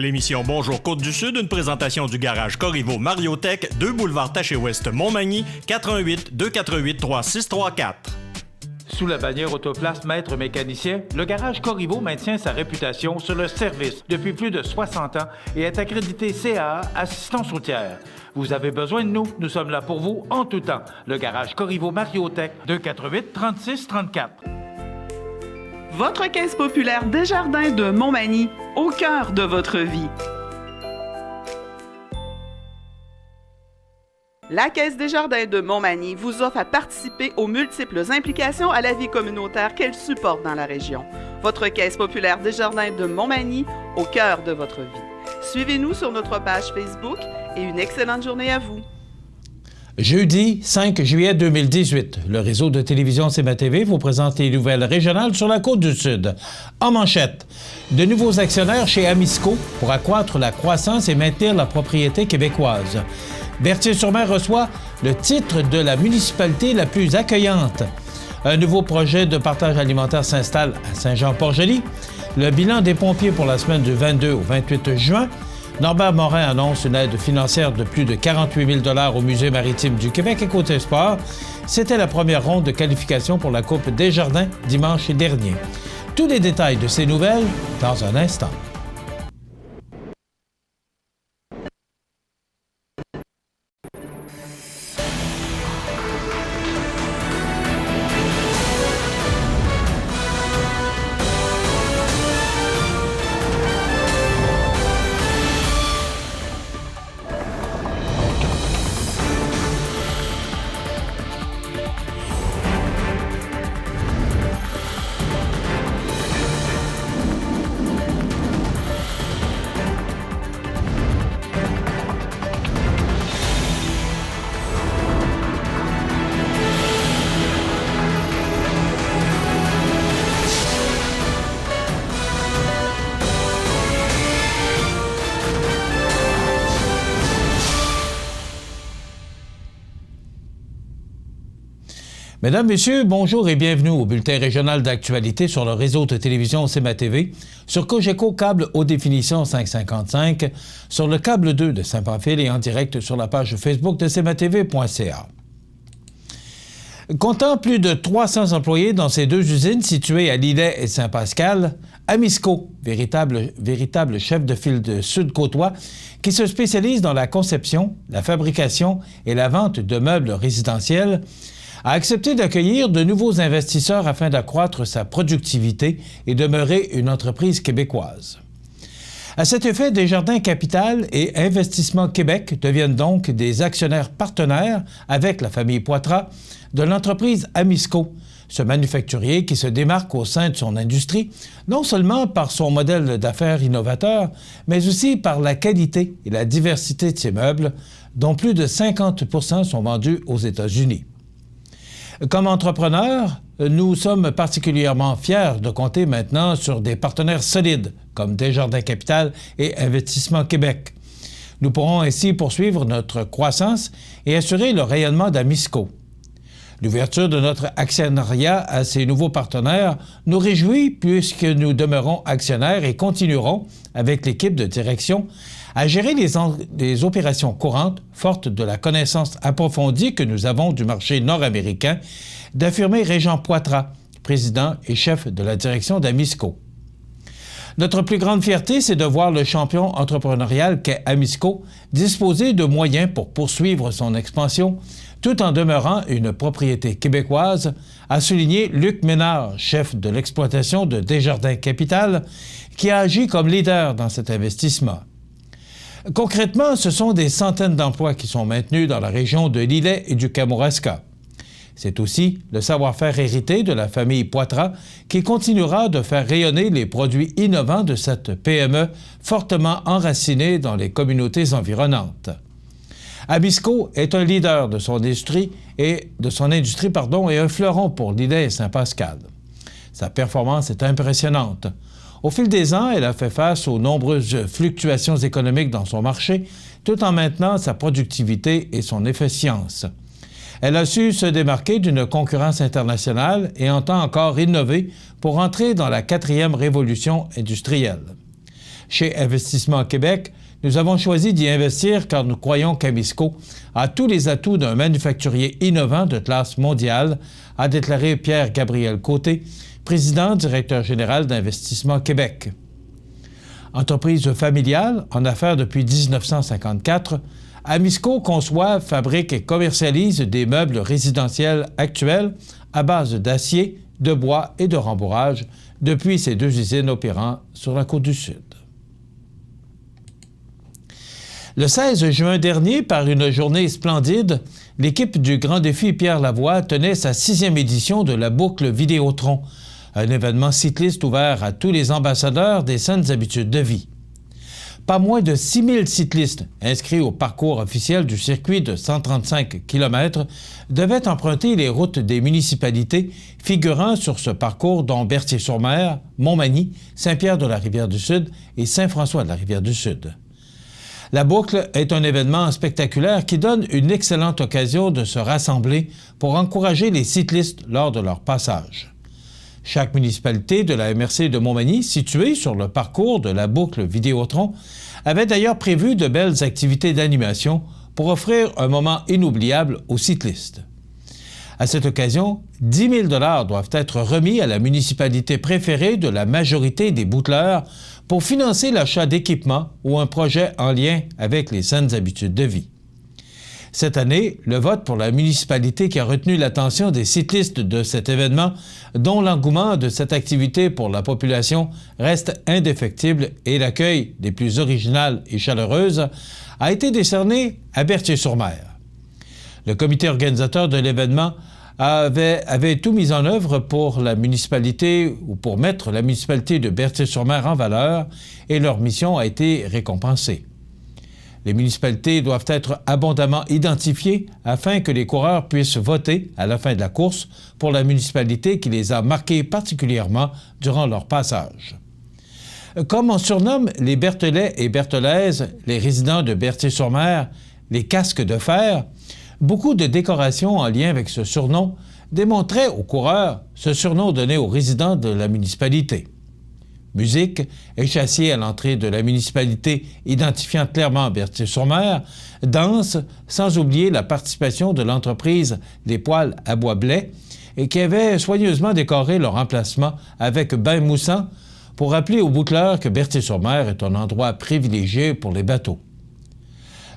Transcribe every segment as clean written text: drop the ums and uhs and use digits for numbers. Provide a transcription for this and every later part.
L'émission Bonjour Côte-du-Sud, une présentation du garage Corriveau Mariotech, 2 boulevard Taché-Ouest Montmagny, 418 248 3634. Sous la bannière Autoplace Maître Mécanicien, le garage Corriveau maintient sa réputation sur le service depuis plus de 60 ans et est accrédité CAA Assistance routière. Vous avez besoin de nous, nous sommes là pour vous en tout temps. Le garage Corriveau Mariotech, 248 36 34. Votre caisse populaire Desjardins de Montmagny, au cœur de votre vie. La Caisse Desjardins de Montmagny vous offre à participer aux multiples implications à la vie communautaire qu'elle supporte dans la région. Votre Caisse populaire Desjardins de Montmagny, au cœur de votre vie. Suivez-nous sur notre page Facebook et une excellente journée à vous. Jeudi 5 juillet 2018, le réseau de télévision CMA-TV vous présente les nouvelles régionales sur la Côte-du-Sud. En manchette, de nouveaux actionnaires chez Amisco pour accroître la croissance et maintenir la propriété québécoise. Berthier-sur-Mer reçoit le titre de la municipalité la plus accueillante. Un nouveau projet de partage alimentaire s'installe à Saint-Jean-Port-Joli. Le bilan des pompiers pour la semaine du 22 au 28 juin. Norbert Morin annonce une aide financière de plus de 48 000 au Musée maritime du Québec et côté sport. C'était la première ronde de qualification pour la Coupe Desjardins dimanche dernier. Tous les détails de ces nouvelles dans un instant. Mesdames, Messieurs, bonjour et bienvenue au bulletin régional d'actualité sur le réseau de télévision CMA-TV, sur Cogeco Câble Haute Définition 555, sur le câble 2 de Saint-Pamphile et en direct sur la page Facebook de cmatv.ca. Comptant plus de 300 employés dans ces deux usines situées à Lillet et Saint-Pascal, Amisco, véritable chef de file de Sud-Côtois, qui se spécialise dans la conception, la fabrication et la vente de meubles résidentiels, a accepté d'accueillir de nouveaux investisseurs afin d'accroître sa productivité et demeurer une entreprise québécoise. À cet effet, Desjardins Capital et Investissement Québec deviennent donc des actionnaires partenaires avec la famille Poitras de l'entreprise Amisco, ce manufacturier qui se démarque au sein de son industrie, non seulement par son modèle d'affaires innovateur, mais aussi par la qualité et la diversité de ses meubles, dont plus de 50 % sont vendus aux États-Unis. Comme entrepreneurs, nous sommes particulièrement fiers de compter maintenant sur des partenaires solides comme Desjardins Capital et Investissement Québec. Nous pourrons ainsi poursuivre notre croissance et assurer le rayonnement d'Amisco. L'ouverture de notre actionnariat à ces nouveaux partenaires nous réjouit puisque nous demeurons actionnaires et continuerons, avec l'équipe de direction, à gérer les opérations courantes, fortes de la connaissance approfondie que nous avons du marché nord-américain, d'affirmer Régent Poitras, président et chef de la direction d'Amisco. Notre plus grande fierté, c'est de voir le champion entrepreneurial qu'est Amisco disposer de moyens pour poursuivre son expansion, tout en demeurant une propriété québécoise, a souligné Luc Ménard, chef de l'exploitation de Desjardins Capital, qui a agi comme leader dans cet investissement. Concrètement, ce sont des centaines d'emplois qui sont maintenus dans la région de Lillet et du Kamouraska. C'est aussi le savoir-faire hérité de la famille Poitras qui continuera de faire rayonner les produits innovants de cette PME fortement enracinée dans les communautés environnantes. Amisco est un leader de son industrie et un fleuron pour Lillet et Saint-Pascal. Sa performance est impressionnante. Au fil des ans, elle a fait face aux nombreuses fluctuations économiques dans son marché, tout en maintenant sa productivité et son efficience. Elle a su se démarquer d'une concurrence internationale et entend encore innover pour entrer dans la 4e révolution industrielle. Chez Investissement Québec, nous avons choisi d'y investir car nous croyons qu'Amisco a tous les atouts d'un manufacturier innovant de classe mondiale, a déclaré Pierre-Gabriel Côté, président directeur général d'Investissement Québec. Entreprise familiale, en affaires depuis 1954, Amisco conçoit, fabrique et commercialise des meubles résidentiels actuels à base d'acier, de bois et de rembourrage depuis ses 2 usines opérant sur la côte du Sud. Le 16 juin dernier, par une journée splendide, l'équipe du Grand Défi Pierre Lavoie tenait sa 6e édition de la boucle Vidéotron, un événement cycliste ouvert à tous les ambassadeurs des saines habitudes de vie. Pas moins de 6 000 cyclistes inscrits au parcours officiel du circuit de 135 km devaient emprunter les routes des municipalités figurant sur ce parcours dont Berthier-sur-Mer, Montmagny, Saint-Pierre-de-la-Rivière-du-Sud et Saint-François-de-la-Rivière-du-Sud. La boucle est un événement spectaculaire qui donne une excellente occasion de se rassembler pour encourager les cyclistes lors de leur passage. Chaque municipalité de la MRC de Montmagny, située sur le parcours de la boucle Vidéotron, avait d'ailleurs prévu de belles activités d'animation pour offrir un moment inoubliable aux cyclistes. À cette occasion, 10 000 $ doivent être remis à la municipalité préférée de la majorité des boucleurs pour financer l'achat d'équipements ou un projet en lien avec les saines habitudes de vie. Cette année, le vote pour la municipalité qui a retenu l'attention des cyclistes de cet événement, dont l'engouement de cette activité pour la population reste indéfectible et l'accueil des plus originales et chaleureuses, a été décerné à Berthier-sur-Mer. Le comité organisateur de l'événement avait tout mis en œuvre pour la municipalité ou pour mettre la municipalité de Berthier-sur-Mer en valeur et leur mission a été récompensée. Les municipalités doivent être abondamment identifiées afin que les coureurs puissent voter à la fin de la course pour la municipalité qui les a marqués particulièrement durant leur passage. Comme on surnomme les Berthelais et Berthelaises, les résidents de Berthier-sur-Mer, les casques de fer, beaucoup de décorations en lien avec ce surnom démontraient aux coureurs ce surnom donné aux résidents de la municipalité. Musique, échassier à l'entrée de la municipalité identifiant clairement Berthier-sur-Mer, danse, sans oublier la participation de l'entreprise Les Poêles à Bois Blais, et qui avait soigneusement décoré leur emplacement avec bain moussant pour rappeler aux boucleurs que Berthier-sur-Mer est un endroit privilégié pour les bateaux.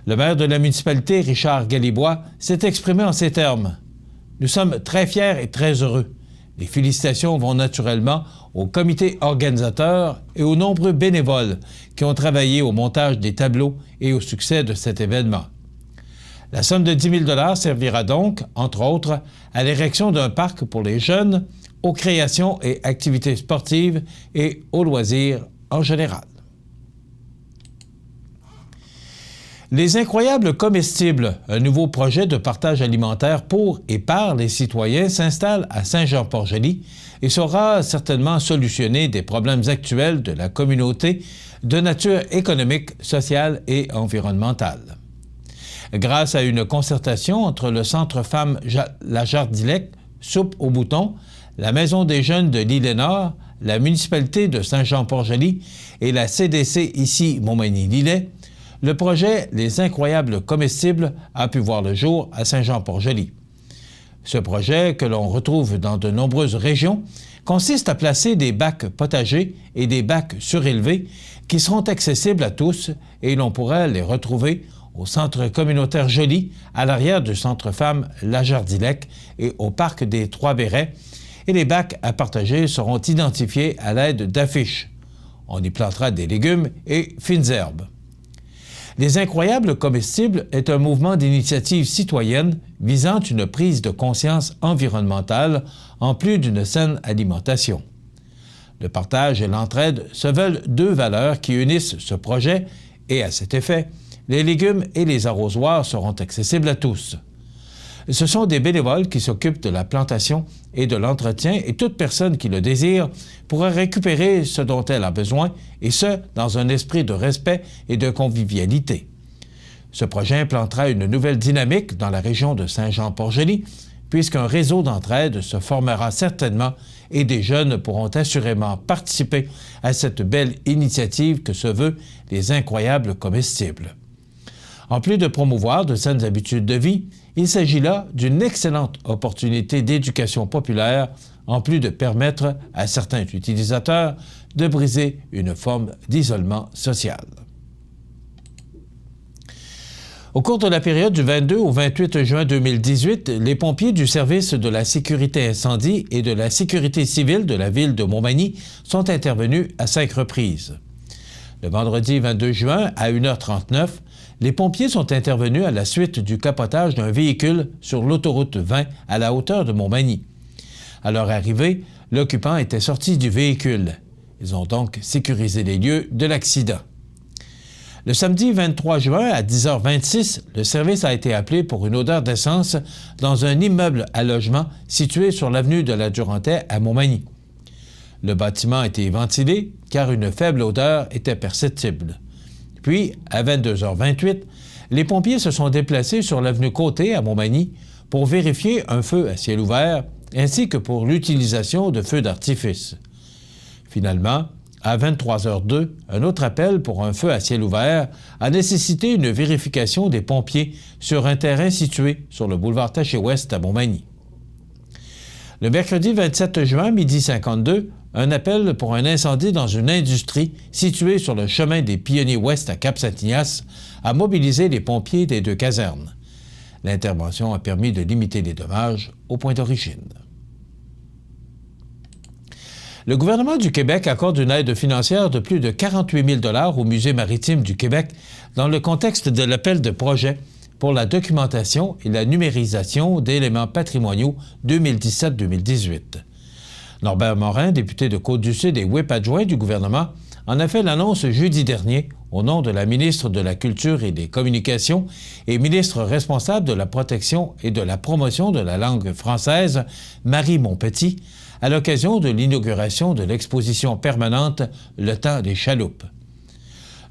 Le maire de la municipalité, Richard Galibois, s'est exprimé en ces termes. « Nous sommes très fiers et très heureux. Les félicitations vont naturellement au comité organisateur et aux nombreux bénévoles qui ont travaillé au montage des tableaux et au succès de cet événement. La somme de 10 000 $ servira donc, entre autres, à l'érection d'un parc pour les jeunes, aux créations et activités sportives et aux loisirs en général. Les Incroyables Comestibles, un nouveau projet de partage alimentaire pour et par les citoyens, s'installe à Saint-Jean-Port-Joli et saura certainement solutionner des problèmes actuels de la communauté de nature économique, sociale et environnementale. Grâce à une concertation entre le Centre Femmes La Jardilec, Soupe au Bouton, la Maison des Jeunes de l'Île-et-Nord, la municipalité de Saint-Jean-Port-Joli et la CDC ici Montmagny-Lillet, le projet Les Incroyables Comestibles a pu voir le jour à Saint-Jean-Port-Joli. Ce projet, que l'on retrouve dans de nombreuses régions, consiste à placer des bacs potagers et des bacs surélevés qui seront accessibles à tous et l'on pourra les retrouver au centre communautaire Joly, à l'arrière du centre Femmes La Jardilec et au parc des Trois-Bérets, et les bacs à partager seront identifiés à l'aide d'affiches. On y plantera des légumes et fines herbes. Les Incroyables Comestibles est un mouvement d'initiative citoyenne visant une prise de conscience environnementale en plus d'une saine alimentation. Le partage et l'entraide se veulent deux valeurs qui unissent ce projet et, à cet effet, les légumes et les arrosoirs seront accessibles à tous. Ce sont des bénévoles qui s'occupent de la plantation et de l'entretien et toute personne qui le désire pourra récupérer ce dont elle a besoin et ce, dans un esprit de respect et de convivialité. Ce projet implantera une nouvelle dynamique dans la région de Saint-Jean-Port-Joli puisqu'un réseau d'entraide se formera certainement et des jeunes pourront assurément participer à cette belle initiative que se veut les incroyables comestibles. En plus de promouvoir de saines habitudes de vie, il s'agit là d'une excellente opportunité d'éducation populaire, en plus de permettre à certains utilisateurs de briser une forme d'isolement social. Au cours de la période du 22 au 28 juin 2018, les pompiers du service de la sécurité incendie et de la sécurité civile de la ville de Montmagny sont intervenus à 5 reprises. Le vendredi 22 juin, à 1h39, les pompiers sont intervenus à la suite du capotage d'un véhicule sur l'autoroute 20 à la hauteur de Montmagny. À leur arrivée, l'occupant était sorti du véhicule. Ils ont donc sécurisé les lieux de l'accident. Le samedi 23 juin, à 10h26, le service a été appelé pour une odeur d'essence dans un immeuble à logement situé sur l'avenue de la Durantaye à Montmagny. Le bâtiment a été ventilé car une faible odeur était perceptible. Puis, à 22h28, les pompiers se sont déplacés sur l'avenue Côté à Montmagny pour vérifier un feu à ciel ouvert ainsi que pour l'utilisation de feux d'artifice. Finalement, à 23h02, un autre appel pour un feu à ciel ouvert a nécessité une vérification des pompiers sur un terrain situé sur le boulevard Taché-Ouest à Montmagny. Le mercredi 27 juin, midi 52, un appel pour un incendie dans une industrie située sur le chemin des Pionniers Ouest à Cap-Saint-Ignace a mobilisé les pompiers des 2 casernes. L'intervention a permis de limiter les dommages au point d'origine. Le gouvernement du Québec accorde une aide financière de plus de 48 000 $ au Musée maritime du Québec dans le contexte de l'appel de projet pour la documentation et la numérisation d'éléments patrimoniaux 2017-2018. Norbert Morin, député de Côte-du-Sud et whip adjoint du gouvernement, en a fait l'annonce jeudi dernier au nom de la ministre de la Culture et des Communications et ministre responsable de la protection et de la promotion de la langue française, Marie Montpetit, à l'occasion de l'inauguration de l'exposition permanente Le Temps des chaloupes.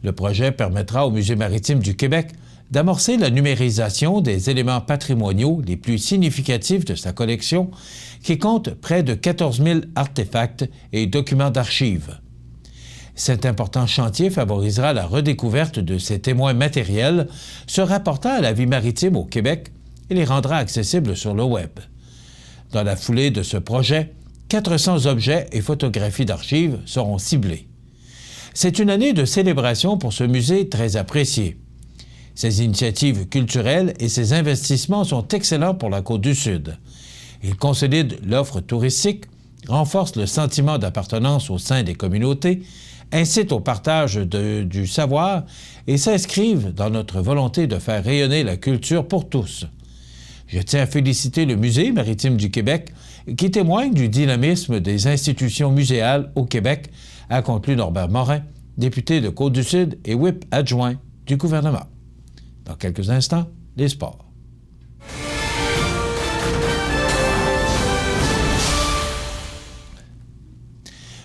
Le projet permettra au Musée maritime du Québec d'amorcer la numérisation des éléments patrimoniaux les plus significatifs de sa collection, qui compte près de 14 000 artefacts et documents d'archives. Cet important chantier favorisera la redécouverte de ces témoins matériels se rapportant à la vie maritime au Québec et les rendra accessibles sur le Web. Dans la foulée de ce projet, 400 objets et photographies d'archives seront ciblés. C'est une année de célébration pour ce musée très apprécié. Ces initiatives culturelles et ces investissements sont excellents pour la Côte-du-Sud. Ils consolident l'offre touristique, renforcent le sentiment d'appartenance au sein des communautés, incitent au partage du savoir et s'inscrivent dans notre volonté de faire rayonner la culture pour tous. Je tiens à féliciter le Musée maritime du Québec qui témoigne du dynamisme des institutions muséales au Québec, a conclu Norbert Morin, député de Côte-du-Sud et whip adjoint du gouvernement. Dans quelques instants, les sports.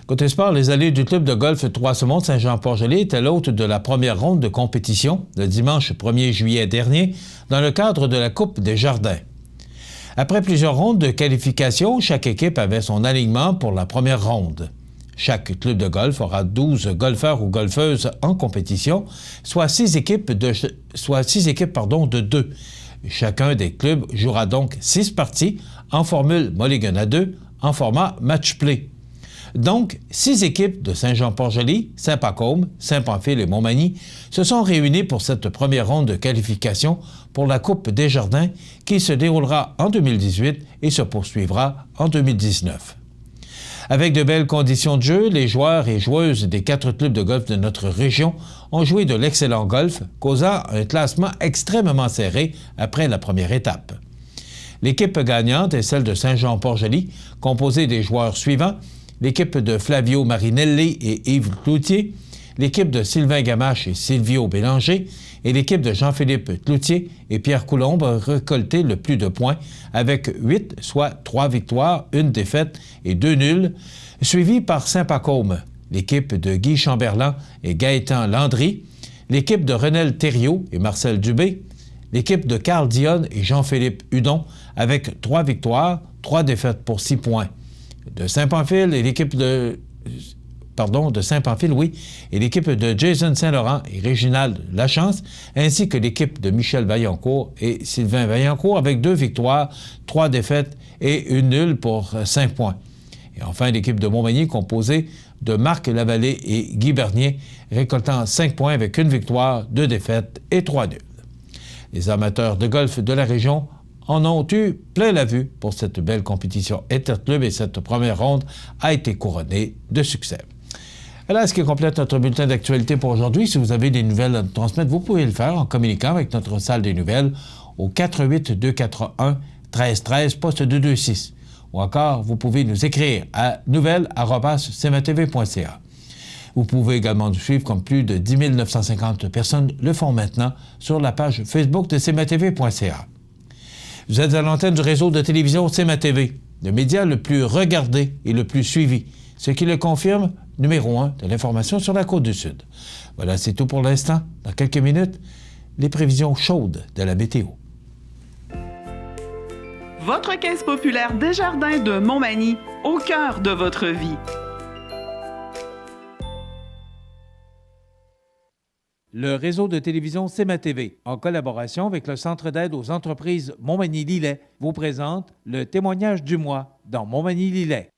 Côté sport, les alliés du club de golf Trois-Saumons de Saint-Jean-Port-Joli étaient l'hôte de la première ronde de compétition le dimanche 1er juillet dernier dans le cadre de la Coupe des Jardins. Après plusieurs rondes de qualification, chaque équipe avait son alignement pour la première ronde. Chaque club de golf aura 12 golfeurs ou golfeuses en compétition, soit 6 équipes de 2. Chacun des clubs jouera donc 6 parties en formule Mulligan à 2 en format match-play. Donc, 6 équipes de Saint-Jean-Port-Joli, Saint-Pacôme, Saint-Pamphile et Montmagny se sont réunies pour cette première ronde de qualification pour la Coupe des Jardins qui se déroulera en 2018 et se poursuivra en 2019. Avec de belles conditions de jeu, les joueurs et joueuses des 4 clubs de golf de notre région ont joué de l'excellent golf, causant un classement extrêmement serré après la première étape. L'équipe gagnante est celle de Saint-Jean-Port-Joli, composée des joueurs suivants: l'équipe de Flavio Marinelli et Yves Cloutier, l'équipe de Sylvain Gamache et Silvio Bélanger et l'équipe de Jean-Philippe Cloutier et Pierre Coulombe ont récolté le plus de points avec 8, soit 3 victoires, 1 défaite et 2 nuls, suivi par Saint-Pacôme, l'équipe de Guy Chamberlain et Gaëtan Landry, l'équipe de Renel Thériault et Marcel Dubé, l'équipe de Carl Dionne et Jean-Philippe Hudon avec 3 victoires, 3 défaites pour 6 points. De Saint-Pamphile et l'équipe de Saint-Pamphile, et l'équipe de Jason Saint-Laurent et Réginald Lachance, ainsi que l'équipe de Michel Vaillancourt et Sylvain Vaillancourt avec 2 victoires, 3 défaites et une nulle pour 5 points. Et enfin, l'équipe de Montmagny composée de Marc Lavallée et Guy Bernier, récoltant 5 points avec 1 victoire, 2 défaites et 3 nuls. Les amateurs de golf de la région en ont eu plein la vue pour cette belle compétition interclub et cette première ronde a été couronnée de succès. Voilà ce qui complète notre bulletin d'actualité pour aujourd'hui. Si vous avez des nouvelles à nous transmettre, vous pouvez le faire en communiquant avec notre salle des nouvelles au 418-241-1313, poste 226. Ou encore, vous pouvez nous écrire à nouvelles@cmatv.ca. Vous pouvez également nous suivre comme plus de 10 950 personnes le font maintenant sur la page Facebook de cmatv.ca. Vous êtes à l'antenne du réseau de télévision CMA-TV, le média le plus regardé et le plus suivi, ce qui le confirme, numéro 1 de l'information sur la Côte-du-Sud. Voilà, c'est tout pour l'instant. Dans quelques minutes, les prévisions chaudes de la météo. Votre Caisse populaire Desjardins de Montmagny, au cœur de votre vie. Le réseau de télévision CMA-TV, en collaboration avec le Centre d'aide aux entreprises Montmagny-Lillet, vous présente le témoignage du mois dans Montmagny-Lillet.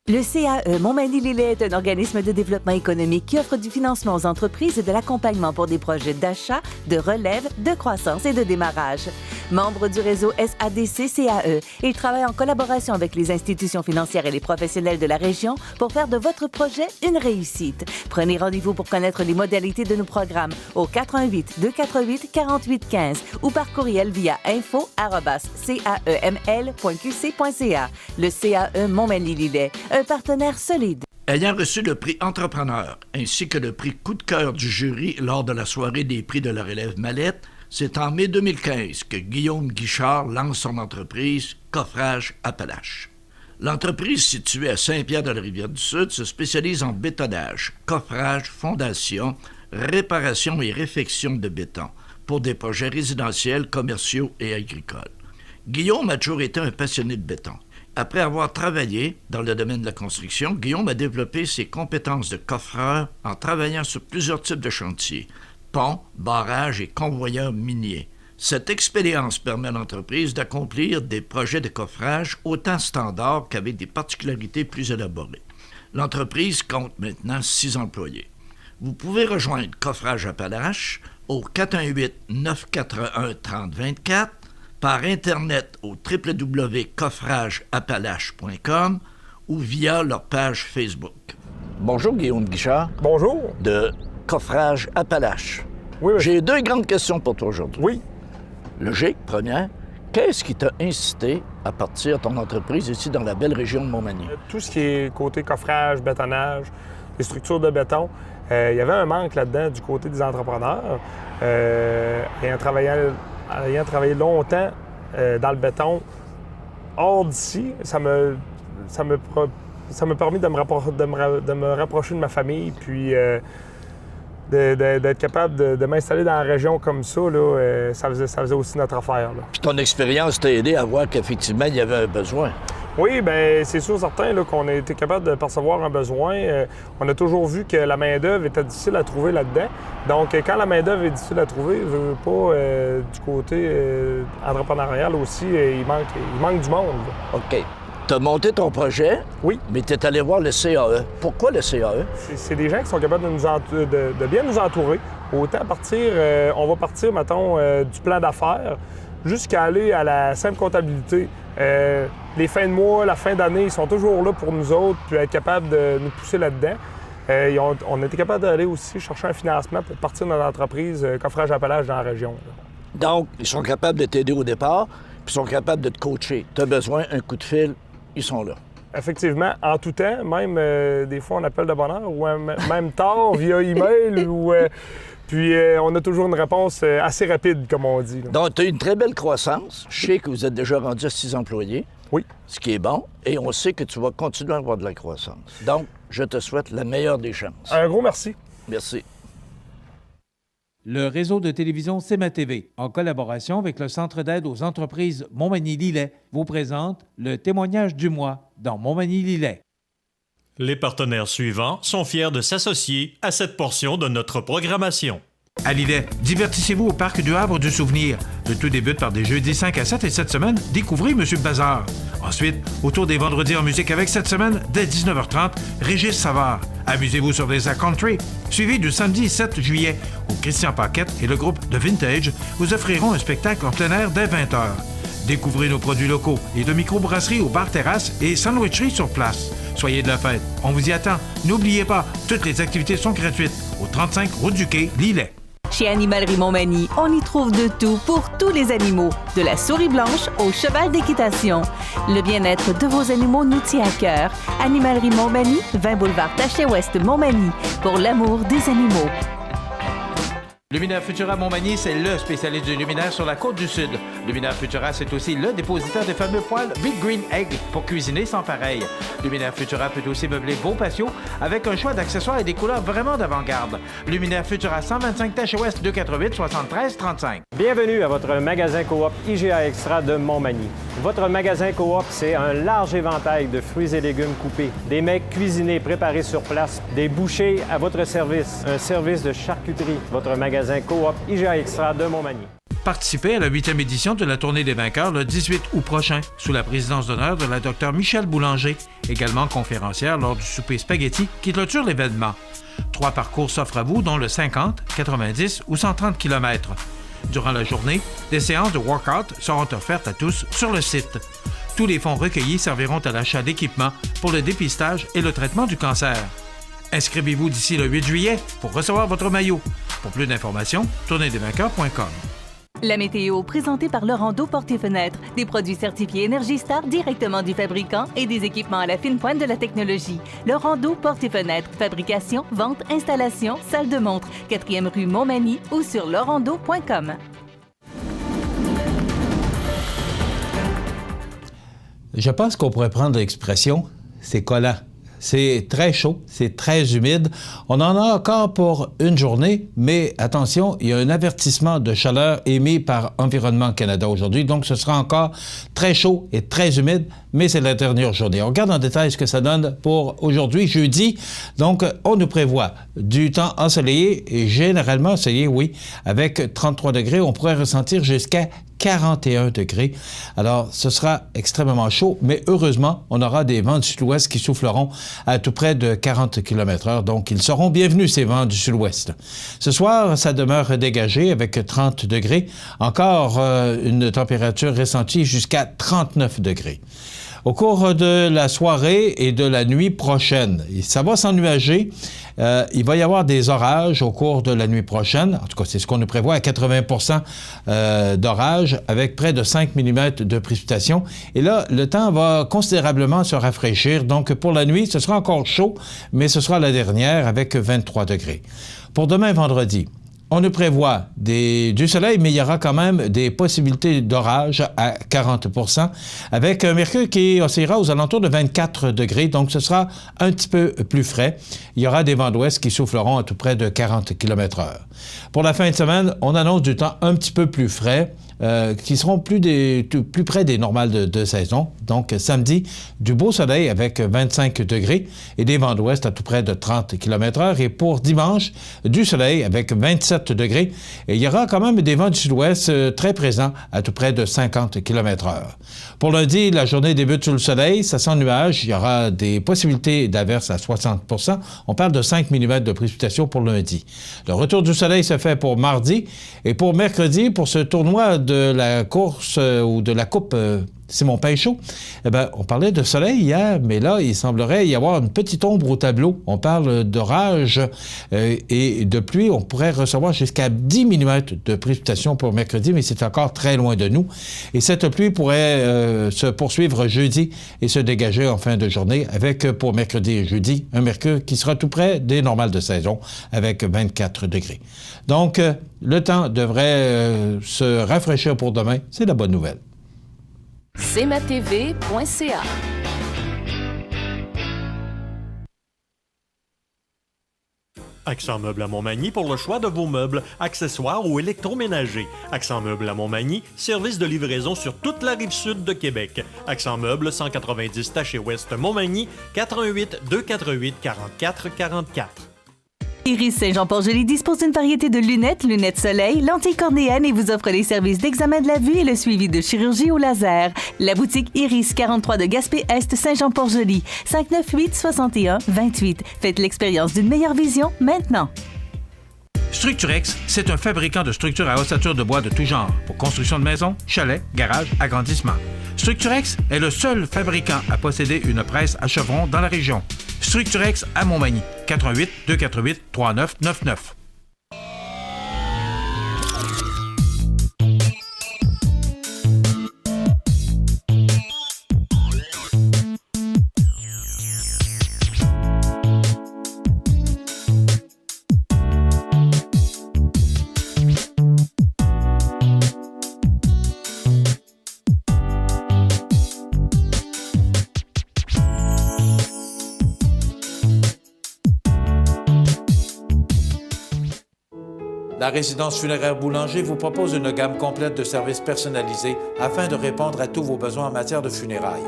Le CAE Montmagny-Lillet est un organisme de développement économique qui offre du financement aux entreprises et de l'accompagnement pour des projets d'achat, de relève, de croissance et de démarrage. Membre du réseau SADC-CAE, il travaille en collaboration avec les institutions financières et les professionnels de la région pour faire de votre projet une réussite. Prenez rendez-vous pour connaître les modalités de nos programmes au 418-248-4815 ou par courriel via info@caeml.qc.ca. Le CAE Montmagny-Lillet, un partenaire solide. Ayant reçu le prix Entrepreneur ainsi que le prix Coup de cœur du jury lors de la soirée des prix de la relève Mallette, c'est en mai 2015 que Guillaume Guichard lance son entreprise Coffrage Appalaches. L'entreprise située à Saint-Pierre-de-la-Rivière-du-Sud se spécialise en bétonnage, coffrage, fondation, réparation et réfection de béton pour des projets résidentiels, commerciaux et agricoles. Guillaume a toujours été un passionné de béton. Après avoir travaillé dans le domaine de la construction, Guillaume a développé ses compétences de coffreur en travaillant sur plusieurs types de chantiers, ponts, barrages et convoyeurs miniers. Cette expérience permet à l'entreprise d'accomplir des projets de coffrage autant standards qu'avec des particularités plus élaborées. L'entreprise compte maintenant 6 employés. Vous pouvez rejoindre Coffrage Appalaches au 418-941-3024, par Internet au www.coffrageappalaches.com ou via leur page Facebook. Bonjour Guillaume Guichard. Bonjour. De Coffrage Appalaches. Oui. J'ai 2 grandes questions pour toi aujourd'hui. Oui. Logique, première. Qu'est-ce qui t'a incité à partir ton entreprise ici dans la belle région de Montmagny? Tout ce qui est côté coffrage, bétonnage, les structures de béton, il y avait un manque là-dedans du côté des entrepreneurs. Ayant travaillé longtemps dans le béton hors d'ici, ça m'a permis de me rapprocher de ma famille, puis d'être capable de m'installer dans la région comme ça, là, ça faisait aussi notre affaire. Là. Puis ton expérience t'a aidé à voir qu'effectivement, il y avait un besoin. Oui, bien, c'est sûr certain là, qu'on a été capable de percevoir un besoin. On a toujours vu que la main-d'œuvre était difficile à trouver là-dedans. Donc, quand la main-d'œuvre est difficile à trouver, je veux pas, du côté entrepreneurial aussi, il manque du monde. Là. OK. Tu as monté ton projet, oui, mais tu es allé voir le CAE. Pourquoi le CAE? C'est des gens qui sont capables de bien nous entourer. Autant partir, on va partir, mettons, du plan d'affaires jusqu'à aller à la simple comptabilité. Les fins de mois, la fin d'année, ils sont toujours là pour nous autres, puis être capables de nous pousser là-dedans. On a été capable d'aller aussi chercher un financement pour partir dans l'entreprise Coffrage Appalaches dans la région. Là. Donc, ils sont capables de t'aider au départ, puis ils sont capables de te coacher. Tu as besoin d'un coup de fil, ils sont là. Effectivement, en tout temps, même des fois on appelle de bonne heure, ou même tard, via email, puis on a toujours une réponse assez rapide, comme on dit. Là. Donc, tu as eu une très belle croissance. Je sais que vous êtes déjà rendu à 6 employés. Oui. Ce qui est bon. Et on sait que tu vas continuer à avoir de la croissance. Donc, je te souhaite la meilleure des chances. Un gros merci. Merci. Le réseau de télévision CMA-TV, en collaboration avec le Centre d'aide aux entreprises Montmagny-Lillet, vous présente le témoignage du mois dans Montmagny-Lillet. Les partenaires suivants sont fiers de s'associer à cette portion de notre programmation. À Lillet, divertissez-vous au Parc du Havre du Souvenir. Le tout débute par des jeudis 5 à 7 et cette semaine, découvrez Monsieur Bazar. Ensuite, autour des vendredis en musique avec cette semaine, dès 19h30, Régis Savard. Amusez-vous sur des airs country. Suivi du samedi 7 juillet, où Christian Paquette et le groupe The Vintage vous offriront un spectacle en plein air dès 20h. Découvrez nos produits locaux et de microbrasseries au bar terrasse et sandwicheries sur place. Soyez de la fête, on vous y attend. N'oubliez pas, toutes les activités sont gratuites au 35 route du Quai, Lillet. Chez Animalerie Montmagny, on y trouve de tout pour tous les animaux, de la souris blanche au cheval d'équitation. Le bien-être de vos animaux nous tient à cœur. Animalerie Montmagny, 20 boulevard Taché-Ouest Montmagny, pour l'amour des animaux. Luminaire Futura Montmagny, c'est le spécialiste du luminaire sur la côte du Sud. Luminaire Futura, c'est aussi le dépositaire des fameux poêles Big Green Egg pour cuisiner sans pareil. Luminaire Futura peut aussi meubler vos patios avec un choix d'accessoires et des couleurs vraiment d'avant-garde. Luminaire Futura, 125 Taché-Ouest 248 73 35. Bienvenue à votre magasin Coop IGA Extra de Montmagny. Votre magasin Coop, c'est un large éventail de fruits et légumes coupés, des mets cuisinés préparés sur place, des bouchées à votre service, un service de charcuterie. Votre magasin Coop IGA Extra de Montmagny. Participez à la 8e édition de la Tournée des vainqueurs le 18 août prochain, sous la présidence d'honneur de la Dr Michèle Boulanger, également conférencière lors du souper spaghetti qui clôture l'événement. 3 parcours s'offrent à vous, dont le 50, 90 ou 130 km. Durant la journée, des séances de workout seront offertes à tous sur le site. Tous les fonds recueillis serviront à l'achat d'équipements pour le dépistage et le traitement du cancer. Inscrivez-vous d'ici le 8 juillet pour recevoir votre maillot. Pour plus d'informations, tourneedesvainqueurs.com. La météo, présentée par Laurando Portes et Fenêtres. Des produits certifiés Énergie Star directement du fabricant et des équipements à la fine pointe de la technologie. Laurando Portes et Fenêtres. Fabrication, vente, installation, salle de montre. 4e rue Montmagny ou sur laurando.com. Je pense qu'on pourrait prendre l'expression « c'est collant ». C'est très chaud, c'est très humide. On en a encore pour une journée, mais attention, il y a un avertissement de chaleur émis par Environnement Canada aujourd'hui. Donc, ce sera encore très chaud et très humide, mais c'est la dernière journée. On regarde en détail ce que ça donne pour aujourd'hui, jeudi. Donc, on nous prévoit du temps ensoleillé et généralement ensoleillé, oui, avec 33 degrés. On pourrait ressentir jusqu'à 41 degrés. Alors, ce sera extrêmement chaud, mais heureusement, on aura des vents du sud-ouest qui souffleront à tout près de 40 km/h. Donc, ils seront bienvenus, ces vents du sud-ouest. Ce soir, ça demeure dégagé avec 30 degrés. Encore une température ressentie jusqu'à 39 degrés. Au cours de la soirée et de la nuit prochaine, ça va s'ennuager. Il va y avoir des orages au cours de la nuit prochaine. En tout cas, c'est ce qu'on nous prévoit à 80 d'orage avec près de 5 mm de précipitations. Et là, le temps va considérablement se rafraîchir. Donc, pour la nuit, ce sera encore chaud, mais ce sera la dernière avec 23 degrés. Pour demain, vendredi, on nous prévoit du soleil, mais il y aura quand même des possibilités d'orage à 40 % avec un mercure qui oscillera aux alentours de 24 degrés, donc ce sera un petit peu plus frais. Il y aura des vents d'ouest qui souffleront à tout près de 40 km/h. Pour la fin de semaine, on annonce du temps un petit peu plus frais, qui seront plus près des normales de saison. Donc, samedi, du beau soleil avec 25 degrés et des vents d'ouest à tout près de 30 km/h. Et pour dimanche, du soleil avec 27 degrés. Et il y aura quand même des vents du sud-ouest très présents à tout près de 50 km/h. Pour lundi, la journée débute sous le soleil, ça sent nuage. Il y aura des possibilités d'averses à 60 %. On parle de 5 mm de précipitations pour lundi. Le retour du soleil se fait pour mardi. Et pour mercredi, pour ce tournoi de la course ou de la coupe Simon Pinchot, eh bien, on parlait de soleil hier, mais là, il semblerait y avoir une petite ombre au tableau. On parle d'orage et de pluie. On pourrait recevoir jusqu'à 10 mm de précipitations pour mercredi, mais c'est encore très loin de nous. Et cette pluie pourrait se poursuivre jeudi et se dégager en fin de journée avec, pour mercredi et jeudi, un mercure qui sera tout près des normales de saison avec 24 degrés. Donc, le temps devrait se rafraîchir pour demain. C'est la bonne nouvelle. Accent Meubles à Montmagny pour le choix de vos meubles, accessoires ou électroménagers. Accent Meubles à Montmagny, service de livraison sur toute la rive sud de Québec. Accent Meubles, 190 Taché Ouest Montmagny, 88 248 44 44. Iris Saint-Jean-Port-Joli dispose d'une variété de lunettes soleil, lentilles cornéennes et vous offre les services d'examen de la vue et le suivi de chirurgie au laser. La boutique Iris, 43 de Gaspé-Est, Saint-Jean-Port-Joli, 598-61-28. Faites l'expérience d'une meilleure vision maintenant. Structurex, c'est un fabricant de structures à ossature de bois de tout genre pour construction de maisons, chalets, garages, agrandissements. Structurex est le seul fabricant à posséder une presse à chevrons dans la région. Structurex à Montmagny, 88 248 3999. La résidence funéraire Boulanger vous propose une gamme complète de services personnalisés afin de répondre à tous vos besoins en matière de funérailles.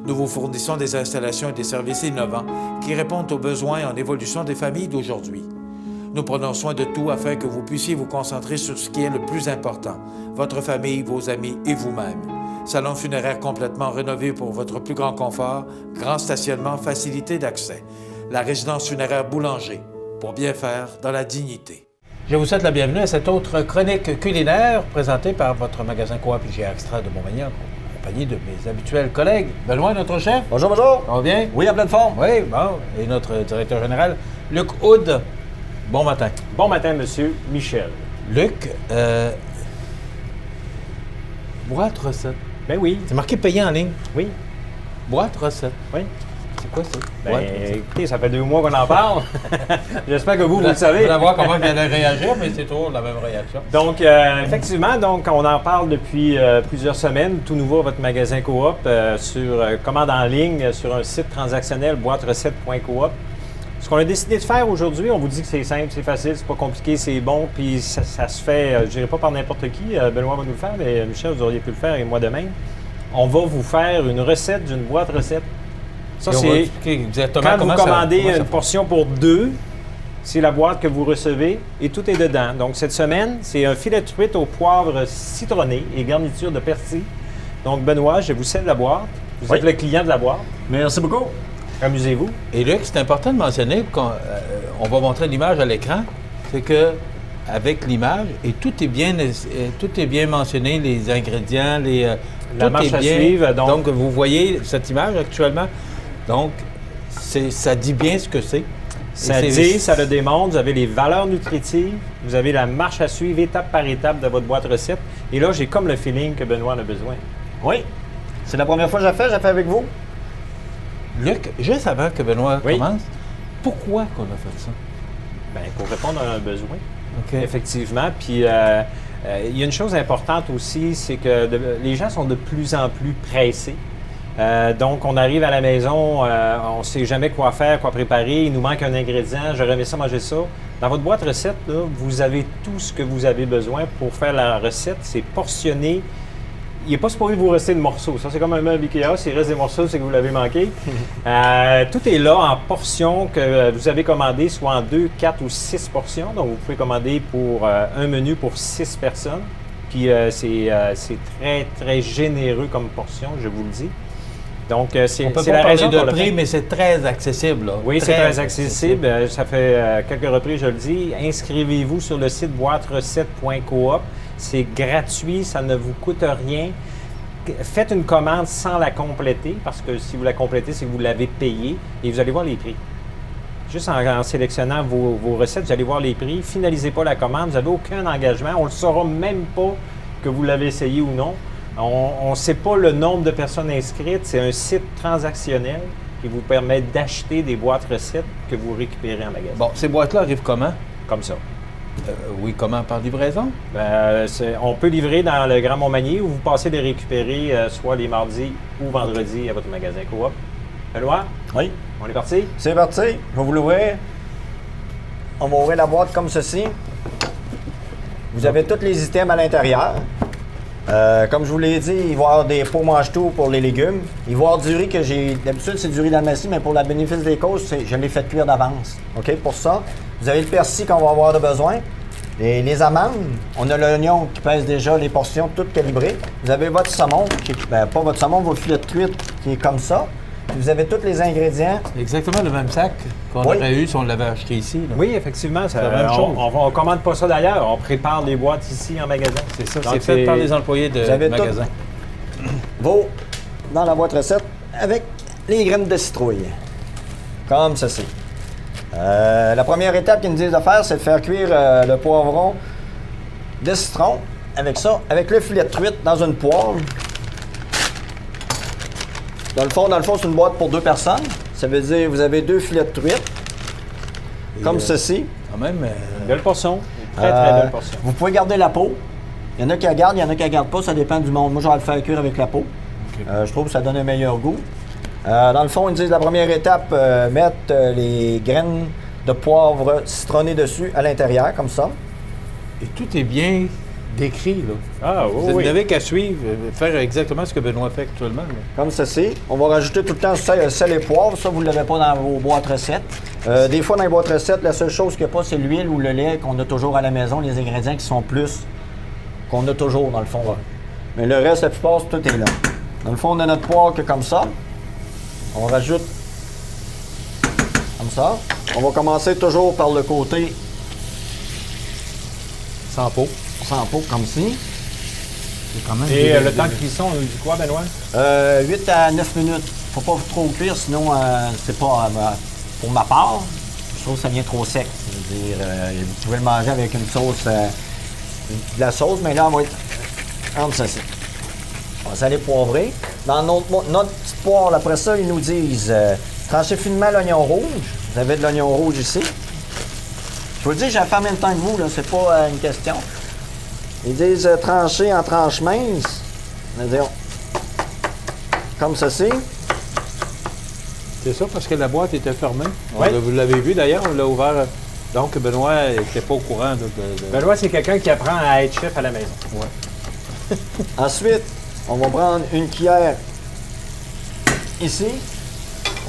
Nous vous fournissons des installations et des services innovants qui répondent aux besoins en évolution des familles d'aujourd'hui. Nous prenons soin de tout afin que vous puissiez vous concentrer sur ce qui est le plus important, votre famille, vos amis et vous-même. Salon funéraire complètement rénové pour votre plus grand confort, grand stationnement, facilité d'accès. La résidence funéraire Boulanger, pour bien faire dans la dignité. Je vous souhaite la bienvenue à cette autre chronique culinaire présentée par votre magasin Coop IGA Extra de Montmagny en compagnie de mes habituels collègues. Benoît, notre chef. Bonjour, bonjour. Ça va bien? Oui, en pleine forme. Oui, bon. Et notre directeur général, Luc Houd. Bon matin. Bon matin, monsieur Michel. Luc, boîte recette. Ben oui. C'est marqué payé en ligne. Oui. Boîte recette. Oui. C'est quoi ça? Ben, écoutez, ça fait 2 mois qu'on en parle. J'espère que vous le savez. Je vais voir comment elle allait réagir, mais c'est toujours la même réaction. Donc, effectivement, on en parle depuis plusieurs semaines. Tout nouveau à votre magasin Coop sur commande en ligne sur un site transactionnel boîterecette.coop. Ce qu'on a décidé de faire aujourd'hui, on vous dit que c'est simple, c'est facile, c'est pas compliqué, c'est bon, puis ça se fait, je dirais pas par n'importe qui. Benoît va nous le faire, mais Michel, vous auriez pu le faire et moi de même. On va vous faire une recette d'une boîte recette. Ça, c'est quand vous commandez une portion pour 2, c'est la boîte que vous recevez et tout est dedans. Donc, cette semaine, c'est un filet de truite au poivre citronné et garniture de persil. Donc, Benoît, je vous cède la boîte. Vous êtes le client de la boîte. Merci beaucoup. Amusez-vous. Et Luc, c'est important de mentionner qu'on va montrer l'image à l'écran, c'est que avec l'image, et tout est bien mentionné, les ingrédients, la marche à suivre. Donc, vous voyez cette image actuellement. Donc, ça dit bien ce que c'est. Ça le démontre. Vous avez les valeurs nutritives, vous avez la marche à suivre étape par étape de votre boîte recette. Et là, j'ai comme le feeling que Benoît en a besoin. Oui. C'est la première fois que j'ai fait avec vous. Luc, juste avant que Benoît commence, pourquoi qu'on a fait ça? Bien, pour répondre à un besoin. OK. Effectivement. Puis, il y a une chose importante aussi, c'est que les gens sont de plus en plus pressés. Donc, on arrive à la maison, on ne sait jamais quoi faire, quoi préparer, il nous manque un ingrédient, j'aurais aimé ça manger ça. Dans votre boîte recette, là, vous avez tout ce que vous avez besoin pour faire la recette. C'est portionné. Il n'est pas supposé vous rester de morceaux. Ça, c'est comme un meuble Ikea. S'il reste des morceaux, c'est que vous l'avez manqué. Tout est là en portions que vous avez commandées, soit en 2, 4 ou 6 portions. Donc, vous pouvez commander pour un menu pour 6 personnes. Puis, c'est très, très généreux comme portion, je vous le dis. Donc, c'est la raison pour le prix, mais c'est très accessible. Là. Oui, c'est très accessible. Ça fait quelques reprises, je le dis. Inscrivez-vous sur le site boîterecette.coop. C'est gratuit, ça ne vous coûte rien. Faites une commande sans la compléter, parce que si vous la complétez, c'est que vous l'avez payée et vous allez voir les prix. Juste en sélectionnant vos recettes, vous allez voir les prix. Finalisez pas la commande, vous n'avez aucun engagement. On ne le saura même pas que vous l'avez essayé ou non. On ne sait pas le nombre de personnes inscrites. C'est un site transactionnel qui vous permet d'acheter des boîtes recettes que vous récupérez en magasin. Bon, ces boîtes-là arrivent comment? Comme ça. Oui, comment? Par livraison? On peut livrer dans le Grand Montmagny ou vous passez les récupérer soit les mardis ou vendredis à votre magasin Coop. Benoît? Oui. On est parti? C'est parti. Je vais vous l'ouvrir. on va ouvrir la boîte comme ceci. Vous avez tous les items à l'intérieur. Comme je vous l'ai dit, il va y avoir des pots mange-tout pour les légumes. Il va y avoir du riz que j'ai... D'habitude, c'est du riz dalmatie, mais pour le bénéfice des causes, je l'ai fait cuire d'avance. OK? Pour ça, vous avez le persil qu'on va avoir de besoin. Les amandes, on a l'oignon qui pèse déjà les portions toutes calibrées. Vous avez votre saumon, pas votre saumon, votre filet de truite qui est comme ça. Puis vous avez tous les ingrédients. Exactement le même sac qu'on aurait eu si on l'avait acheté ici. Là. Oui, effectivement. C'est la même chose. On commande pas ça d'ailleurs. On prépare les boîtes ici en magasin. C'est ça, c'est fait par les employés de magasin. Vos dans la boîte recette avec les graines de citrouille. Comme ceci. La première étape qu'ils nous disent de faire, c'est de faire cuire le poivron de citron avec ça, avec le filet de truite dans une poêle. Dans le fond, c'est une boîte pour 2 personnes. Ça veut dire que vous avez 2 filets de truite, comme ceci. Quand même... belle portion. Très belle portion. Vous pouvez garder la peau. Il y en a qui la gardent, il y en a qui la gardent pas. Ça dépend du monde. Moi, je vais le faire cuire avec la peau. Okay. Je trouve que ça donne un meilleur goût. Dans le fond, ils disent la première étape, mettre les graines de poivre citronnées dessus à l'intérieur, comme ça. Et tout est bien décrit, là. Ah, vous n'avez qu'à suivre, faire exactement ce que Benoît fait actuellement. Là. Comme ceci. On va rajouter tout le temps sel et poivre. Ça, vous ne l'avez pas dans vos boîtes recettes. Des fois, dans les boîtes recettes, la seule chose qu'il n'y a pas, c'est l'huile ou le lait qu'on a toujours à la maison, les ingrédients qui sont plus, qu'on a toujours, dans le fond. Là. Mais le reste, la plupart, tout est là. Dans le fond, on a notre poivre que comme ça. On rajoute comme ça. On va commencer toujours par le côté sans peau. Sans peau, comme ci. Quand même et le temps de cuisson, on dit quoi, Benoît? 8 à 9 minutes. Faut pas trop cuire, sinon c'est pas pour ma part. Je trouve que ça devient trop sec. Je veux dire, vous pouvez le manger avec une sauce, de la sauce, mais là, on va être entre ceci. On va saler poivrer. Dans notre petite poêle, après ça, ils nous disent tranchez finement l'oignon rouge. Vous avez de l'oignon rouge ici. Je vous le dis, j'ai fait en même temps que vous, là, c'est pas une question. Ils disent trancher en tranches minces. C'est-à-dire, comme ceci. C'est ça, parce que la boîte était fermée. Oui. Vous l'avez vu d'ailleurs, on l'a ouvert. Donc, Benoît n'était pas au courant. Benoît, c'est quelqu'un qui apprend à être chef à la maison. Oui. Ensuite, on va prendre une cuillère ici.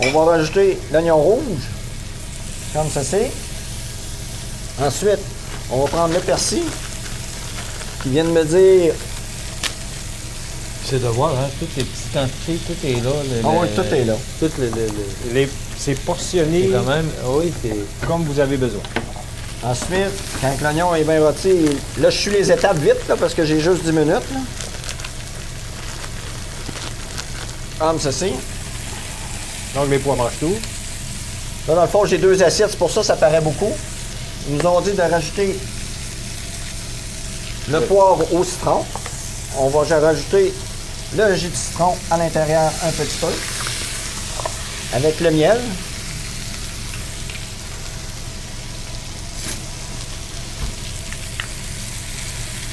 On va rajouter l'oignon rouge, comme ceci. Ensuite, on va prendre le persil. Qui vient de me dire... C'est de voir, hein, toutes les petites quantités, tout est là. Oui, tout est là. C'est portionné quand même, oui, comme vous avez besoin. Ensuite, quand l'oignon est bien rôti, là, je suis les étapes vite, là, parce que j'ai juste 10 minutes. Là. Comme ceci. Donc, les pois mange tout. Là, dans le fond, j'ai 2 assiettes, c'est pour ça que ça paraît beaucoup. Ils nous ont dit de rajouter le poivre au citron. On va rajouter le jus de citron à l'intérieur un petit peu. Avec le miel.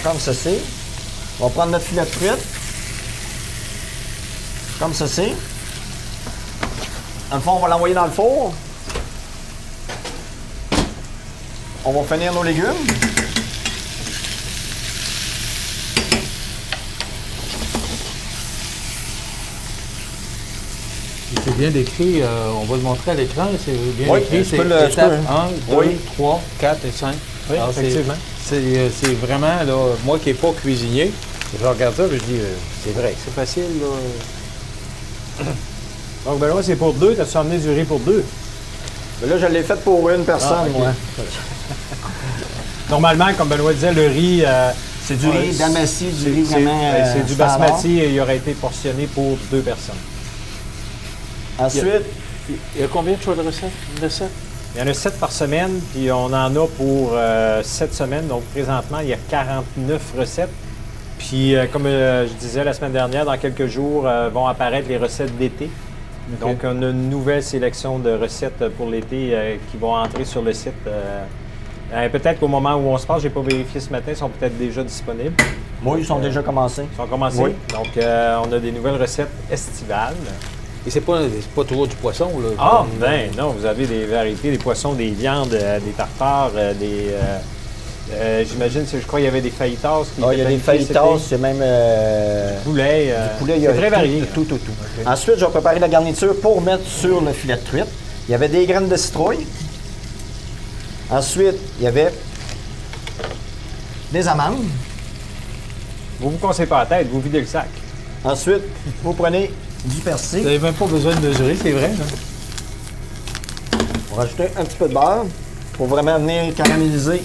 Comme ceci. On va prendre notre filet de truite. Comme ceci. Dans le fond, on va l'envoyer dans le four. On va finir nos légumes. C'est bien décrit, on va le montrer à l'écran, c'est bien décrit, c'est étape 1, 2, 3, 4 et 5. Oui, alors, effectivement. C'est vraiment, là, moi qui n'ai pas cuisinier, je regarde ça et je dis, c'est vrai, c'est facile. Là. Donc, Benoît, c'est pour 2, t'as-tu emmené du riz pour 2? Mais là, je l'ai fait pour une personne, okay. moi. Normalement, comme Benoît disait, le riz... c'est du riz damassi, du riz vraiment... c'est du basmati et il aurait été portionné pour 2 personnes. Ensuite... Il y a combien de choix de recettes? Il y en a 7 par semaine, puis on en a pour 7 semaines. Donc, présentement, il y a 49 recettes. Puis, comme je disais la semaine dernière, dans quelques jours, vont apparaître les recettes d'été. Okay. Donc, on a une nouvelle sélection de recettes pour l'été qui vont entrer sur le site. Peut-être qu'au moment où on se passe, je n'ai pas vérifié ce matin, ils sont peut-être déjà disponibles. Oui, ils sont déjà commencés. Ils sont commencés. Oui. Donc, on a des nouvelles recettes estivales. Et c'est pas toujours du poisson, là. Ah, ben non, vous avez des variétés, des poissons, des viandes, des tartares, j'imagine, je crois qu'il y avait des fajitas. Il y a des fajitas, c'est même... Du poulet. Du poulet, il y c'est a très varié. Tout. Okay. Ensuite, je vais préparer la garniture pour mettre sur le filet de truite. Il y avait des graines de citrouille. Ensuite, il y avait des amandes. Vous conseillez pas la tête, vous videz le sac. Ensuite, vous prenez du persil. Vous n'avez même pas besoin de mesurer, c'est vrai, là. On va rajouter un petit peu de beurre pour vraiment venir caraméliser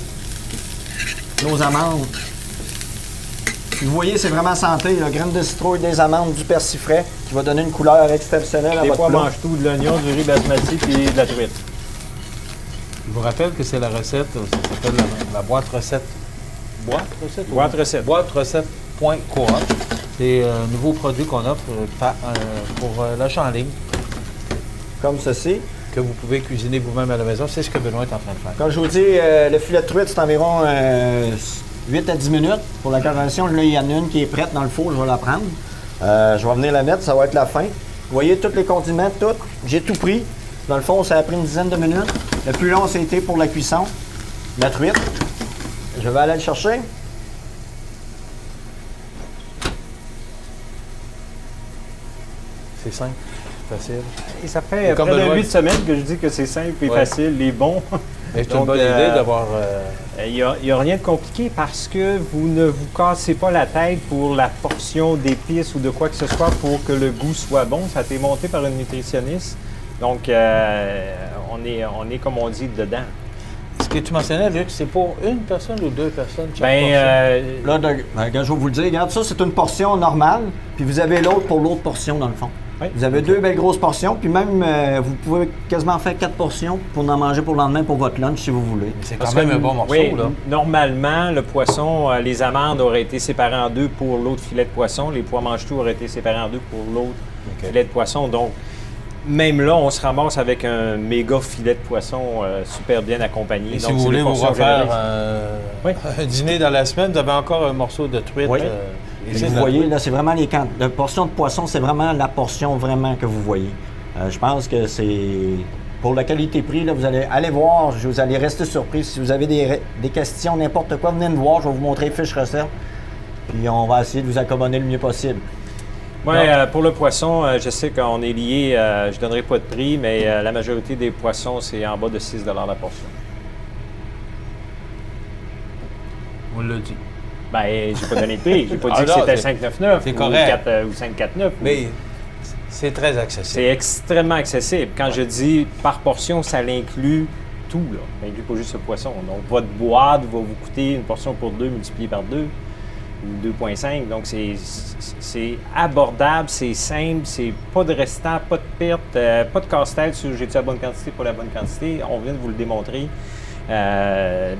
nos amandes. Vous voyez, c'est vraiment santé. Là. Graines de citrouille, des amandes, du persil frais qui va donner une couleur exceptionnelle à Des votre pois plat. mange-tout, de l'oignon, du riz basmati et de la truite. Je vous rappelle que c'est la recette, ça s'appelle la boîte recette. Boîte recette? Boîte recette. Boîte recette.coop. C'est un nouveau produit qu'on offre pour l'achat en ligne, Comme ceci. que vous pouvez cuisiner vous-même à la maison. C'est ce que Benoît est en train de faire. Comme je vous dis, le filet de truite, c'est environ 8 à 10 minutes pour la coloration. Là, il y en a une qui est prête dans le four, je vais la prendre. Je vais venir la mettre, ça va être la fin. Vous voyez, tous les condiments, tout. J'ai tout pris. Dans le fond, ça a pris une dizaine de minutes. Le plus long, c'était pour la cuisson. La truite. Je vais aller le chercher. C'est simple, facile. Et ça fait comme près de Benoît 8 semaines que je dis que c'est simple et Ouais. facile, les bons. Et c'est une Donc, bonne idée d'avoir... Il n'y a rien de compliqué parce que vous ne vous cassez pas la tête pour la portion d'épices ou de quoi que ce soit pour que le goût soit bon. Ça a été monté par une nutritionniste. Donc, on est, comme on dit, dedans. Ce que tu mentionnais, Luc, c'est pour une personne ou deux personnes? chaque Là, je vais vous le dire, regarde, ça, c'est une portion normale, puis vous avez l'autre pour l'autre portion, dans le fond. Oui. Vous avez deux belles grosses portions, puis même, vous pouvez quasiment faire 4 portions pour en manger pour le lendemain pour votre lunch, si vous voulez. C'est Parce quand même que, un bon morceau, oui, là. Normalement, le poisson, les amandes auraient été séparées en deux pour l'autre filet de poisson. Les pois mange-tout auraient été séparés en deux pour l'autre filet de poisson. Donc, même là, on se ramasse avec un méga filet de poisson super bien accompagné. Et si Donc, vous c'est voulez des vous portions refaire généreuses. un dîner dans la semaine, vous avez encore un morceau de truite. Oui. Et Vous c'est voyez, là, c'est vraiment la portion de poisson, c'est vraiment la portion vraiment que vous voyez. Je pense que c'est... Pour la qualité-prix, là, vous allez aller voir, vous allez rester surpris. Si vous avez des questions, n'importe quoi, venez nous voir, je vais vous montrer les fiches recettes. Puis on va essayer de vous accommoder le mieux possible. Oui, pour le poisson, je sais qu'on est lié, je ne donnerai pas de prix, mais la majorité des poissons, c'est en bas de 6 la portion. On l'a dit. Ben, j'ai pas donné de prix. J'ai pas dit Ah que non, c'était c'est 5,99 c'est ou, correct. 4, ou 5,49. Mais c'est très accessible. C'est extrêmement accessible. Quand je dis par portion, ça l'inclut tout. Là. Ça inclut pas juste le poisson. Donc, votre boîte va vous coûter une portion pour 2 multipliée par 2 ou 2,5. Donc, c'est abordable, c'est simple, c'est pas de restant, pas de perte, pas de casse-tête sur j'ai-tu la bonne quantité, pas la bonne quantité. On vient de vous le démontrer.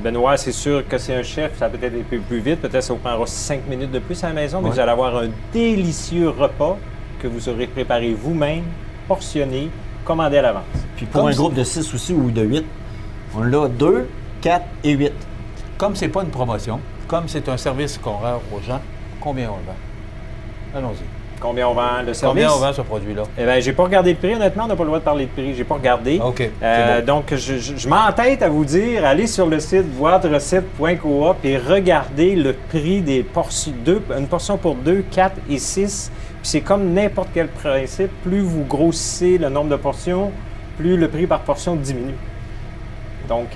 Benoît, c'est sûr que c'est un chef, ça peut être un peu plus vite, peut-être ça vous prendra 5 minutes de plus à la maison, mais vous allez avoir un délicieux repas que vous aurez préparé vous-même, portionné, commandé à l'avance. Puis pour Comme un ça- groupe de 6 aussi ou de 8, on l'a 2, 4 et 8. Comme c'est pas une promotion, comme c'est un service qu'on rend aux gens, combien on le vend? Allons-y. Combien on vend le service? Combien on vend ce produit-là? Eh bien, j'ai pas regardé le prix, honnêtement, on n'a pas le droit de parler de prix, j'ai pas regardé. OK, c'est bon. Donc, je m'entête à vous dire, allez sur le site boîterecette.coop et regardez le prix des portions, une portion pour 2, 4 et 6. Puis c'est comme n'importe quel principe, plus vous grossissez le nombre de portions, plus le prix par portion diminue. Donc,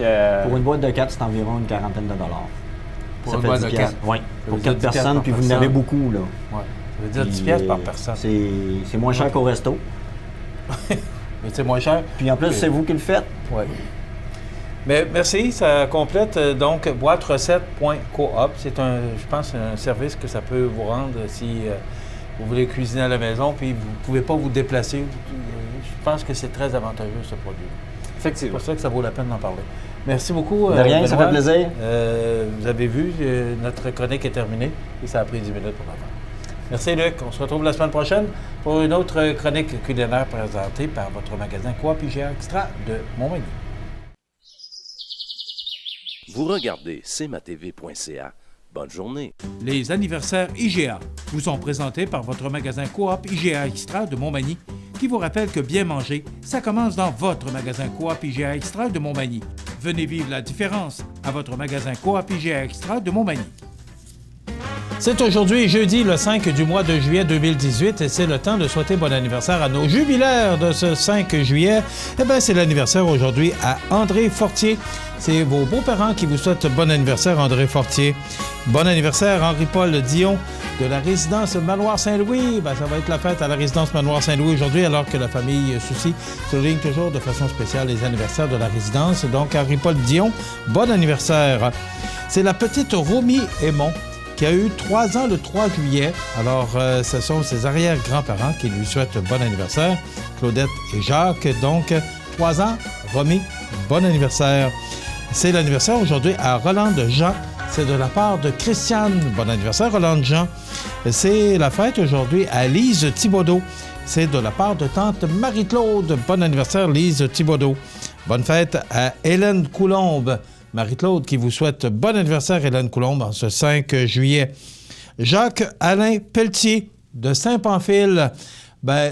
Pour une boîte de 4, c'est environ une quarantaine de dollars. Pour Ça une fait boîte 10 de piastres. 4. Oui, Ça pour veut dire 4 10 piastres personnes, par puis vous en personne. avez beaucoup, là. Ouais. Ça veut dire 10 Puis, piastres par personne. C'est moins cher qu'au resto. Mais c'est moins cher. Puis en plus, c'est vous qui le faites. Oui. Mais merci, ça complète donc boîterecette.coop. C'est un, je pense, un service que ça peut vous rendre si vous voulez cuisiner à la maison, puis vous ne pouvez pas vous déplacer. Je pense que c'est très avantageux, ce produit. C'est effectivement. pour ça que ça vaut la peine d'en parler. Merci beaucoup. De rien, ça Benoît. fait plaisir. Vous avez vu, notre chronique est terminée et ça a pris 10 minutes pour la faire. Merci Luc. On se retrouve la semaine prochaine pour une autre chronique culinaire présentée par votre magasin Coop IGA Extra de Montmagny. Vous regardez cmatv.ca, Bonne journée. Les anniversaires IGA vous sont présentés par votre magasin Coop IGA Extra de Montmagny, qui vous rappelle que bien manger, ça commence dans votre magasin Coop IGA Extra de Montmagny. Venez vivre la différence à votre magasin Coop IGA Extra de Montmagny. C'est aujourd'hui, jeudi, le 5 du mois de juillet 2018, et c'est le temps de souhaiter bon anniversaire à nos jubilaires de ce 5 juillet. Eh bien, c'est l'anniversaire aujourd'hui à André Fortier. C'est vos beaux-parents qui vous souhaitent bon anniversaire, André Fortier. Bon anniversaire, Henri-Paul Dion, de la résidence Manoir Saint-Louis. Ça va être la fête à la résidence Manoir Saint-Louis aujourd'hui, alors que la famille Soucy souligne toujours de façon spéciale les anniversaires de la résidence. Donc, Henri-Paul Dion, bon anniversaire. C'est la petite Romy Aymon, qui a eu 3 ans le 3 juillet. Alors, ce sont ses arrière-grands-parents qui lui souhaitent bon anniversaire, Claudette et Jacques. Donc, 3 ans, Romy, bon anniversaire. C'est l'anniversaire aujourd'hui à Rolande Jean. C'est de la part de Christiane. Bon anniversaire, Rolande Jean. C'est la fête aujourd'hui à Lise Thibodeau. C'est de la part de tante Marie-Claude. Bon anniversaire, Lise Thibodeau. Bonne fête à Hélène Coulombe. Marie-Claude qui vous souhaite bon anniversaire, Hélène Coulombe, en ce 5 juillet. Jacques-Alain Pelletier de Saint-Pamphile.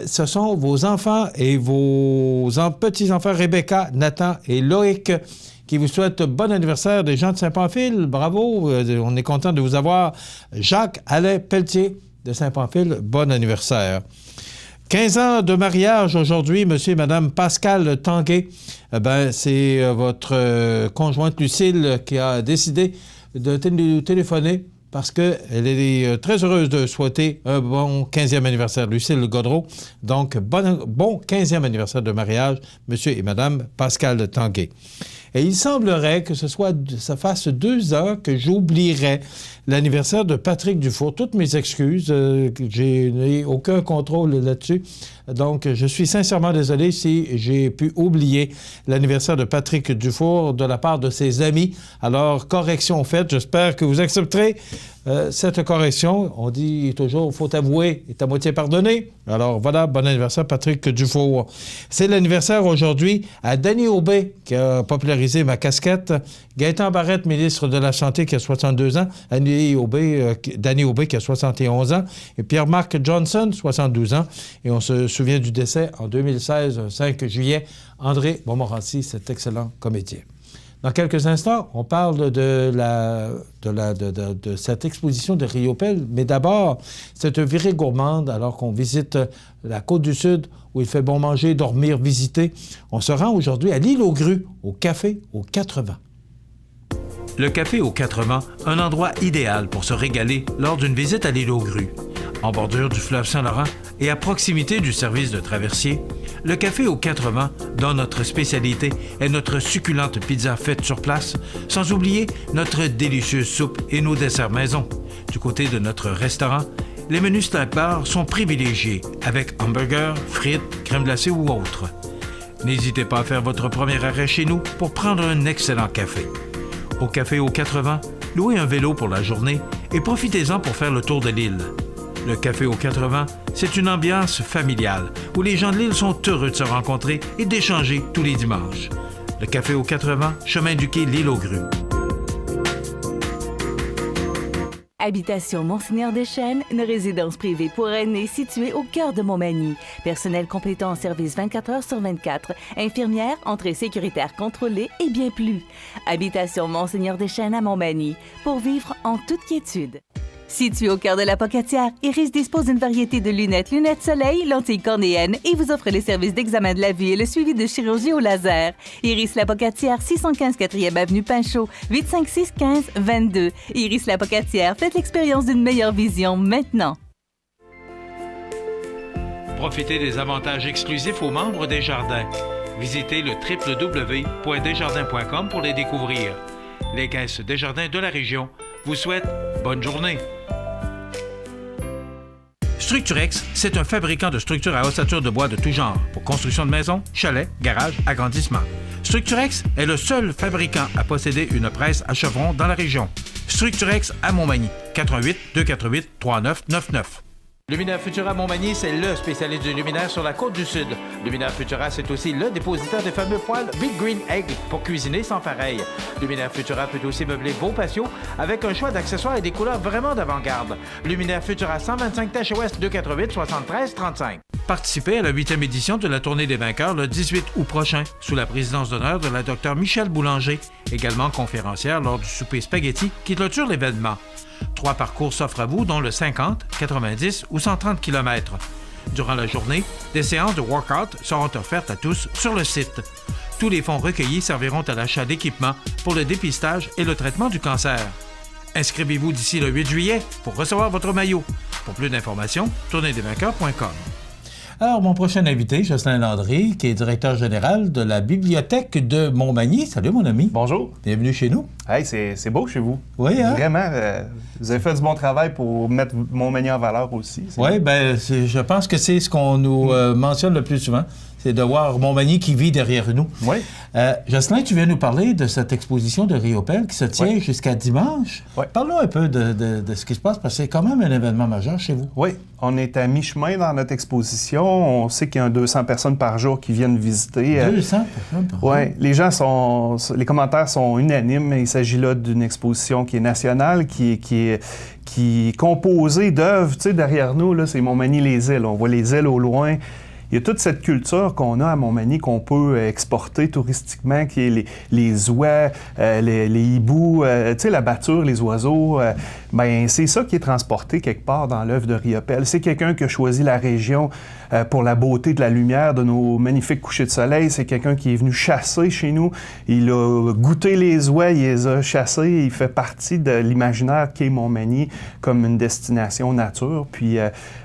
Ce sont vos enfants et vos petits-enfants Rebecca, Nathan et Loïc qui vous souhaitent bon anniversaire, des gens de Saint-Pamphile. Bravo, on est content de vous avoir. Jacques-Alain Pelletier de Saint-Pamphile, bon anniversaire. 15 ans de mariage aujourd'hui, monsieur et madame Pascal Tanguay. C'est votre conjointe Lucille qui a décidé de nous téléphoner parce qu'elle est très heureuse de souhaiter un bon 15e anniversaire, Lucille Godreau. Donc, bon 15e anniversaire de mariage, monsieur et madame Pascal Tanguay. Et il semblerait que ça fasse 2 ans que j'oublierais l'anniversaire de Patrick Dufour. Toutes mes excuses, je n'ai aucun contrôle là-dessus. Donc, je suis sincèrement désolé si j'ai pu oublier l'anniversaire de Patrick Dufour de la part de ses amis. Alors, correction faite. J'espère que vous accepterez cette correction. On dit toujours, faut avouer, est à moitié pardonné. Alors, voilà, bon anniversaire, Patrick Dufour. C'est l'anniversaire aujourd'hui à Danny Aubé, qui a popularisé ma casquette. Gaëtan Barrette, ministre de la Santé, qui a 62 ans. Danny Aubé, qui a 71 ans. Et Pierre-Marc Johnson, 72 ans. Et on se souvient du décès en 2016, 5 juillet, André Montmorency, cet excellent comédien. Dans quelques instants, on parle de cette exposition de Riopelle, mais d'abord, cette virée gourmande, alors qu'on visite la Côte-du-Sud, où il fait bon manger, dormir, visiter. On se rend aujourd'hui à l'île aux Grues, au Café aux 4 Vents. Le Café aux 4 Vents, un endroit idéal pour se régaler lors d'une visite à l'île aux Grues. En bordure du fleuve Saint-Laurent et à proximité du service de traversier, le Café aux 4 Vents, dont notre spécialité est notre succulente pizza faite sur place, sans oublier notre délicieuse soupe et nos desserts maison. Du côté de notre restaurant, les menus snack-bar sont privilégiés avec hamburgers, frites, crème glacée ou autres. N'hésitez pas à faire votre premier arrêt chez nous pour prendre un excellent café. Au Café aux 4 Vents, louez un vélo pour la journée et profitez-en pour faire le tour de l'île. Le Café aux 4 Vents, c'est une ambiance familiale où les gens de l'île sont heureux de se rencontrer et d'échanger tous les dimanches. Le Café aux 4 Vents, chemin du quai l'île aux Grues. Habitation Monseigneur Deschênes, une résidence privée pour aînés située au cœur de Montmagny. Personnel complétant en service 24 heures sur 24. Infirmière, entrée sécuritaire contrôlée et bien plus. Habitation Monseigneur Deschênes à Montmagny, pour vivre en toute quiétude. Situé au cœur de la Pocatière, Iris dispose d'une variété de lunettes soleil, lentilles cornéennes et vous offre les services d'examen de la vue et le suivi de chirurgie au laser. Iris la Pocatière, 615 4e avenue Pinchot, 856 15 22. Iris la Pocatière, faites l'expérience d'une meilleure vision maintenant. Profitez des avantages exclusifs aux membres des Jardins. Visitez le www.desjardins.com pour les découvrir. Les caisses Desjardins de la région vous souhaitent bonne journée. Structurex, c'est un fabricant de structures à ossature de bois de tout genre pour construction de maisons, chalets, garages, agrandissements. Structurex est le seul fabricant à posséder une presse à chevrons dans la région. Structurex à Montmagny, 88 248 3999. Luminaire Futura Montmagny, c'est le spécialiste du luminaire sur la côte du Sud. Luminaire Futura, c'est aussi le dépositaire des fameux poêles Big Green Egg pour cuisiner sans pareil. Luminaire Futura peut aussi meubler vos patios avec un choix d'accessoires et des couleurs vraiment d'avant-garde. Luminaire Futura, 125 Taché Ouest, 288 73 35. Participez à la 8e édition de la Tournée des vainqueurs le 18 août prochain, sous la présidence d'honneur de la Dr Michèle Boulanger, également conférencière lors du souper spaghetti qui clôture l'événement. 3 parcours s'offrent à vous, dont le 50, 90 ou 130 km. Durant la journée, des séances de workout seront offertes à tous sur le site. Tous les fonds recueillis serviront à l'achat d'équipements pour le dépistage et le traitement du cancer. Inscrivez-vous d'ici le 8 juillet pour recevoir votre maillot. Pour plus d'informations, tourneedesvainqueurs.com. Alors, mon prochain invité, Jocelyn Landry, qui est directeur général de la Bibliothèque de Montmagny. Salut, mon ami. Bonjour. Bienvenue chez nous. Hey, c'est beau chez vous. Oui, hein? Vraiment, vous avez fait du bon travail pour mettre Montmagny en valeur aussi. Oui, bien, je pense que c'est ce qu'on nous mentionne le plus souvent. C'est de voir Montmagny qui vit derrière nous. Oui. Jocelyn, tu viens nous parler de cette exposition de Riopelle qui se tient jusqu'à dimanche. Oui. Parlons un peu de ce qui se passe, parce que c'est quand même un événement majeur chez vous. Oui, on est à mi-chemin dans notre exposition. On sait qu'il y a 200 personnes par jour qui viennent visiter. 200 personnes par jour? Oui, les commentaires sont unanimes. Il s'agit là d'une exposition qui est nationale, qui est composée d'œuvres. Tu sais, derrière nous, là, c'est Montmagny-les-Îles. On voit les îles au loin. Il y a toute cette culture qu'on a à Montmagny qu'on peut exporter touristiquement, qui est les oies, les hiboux, tu sais, la batture, les oiseaux. Ben c'est ça qui est transporté quelque part dans l'œuvre de Riopelle. C'est quelqu'un qui a choisi la région pour la beauté de la lumière, de nos magnifiques couchers de soleil. C'est quelqu'un qui est venu chasser chez nous. Il a goûté les oies, il les a chassés. Il fait partie de l'imaginaire qu'est Montmagny comme une destination nature. Puis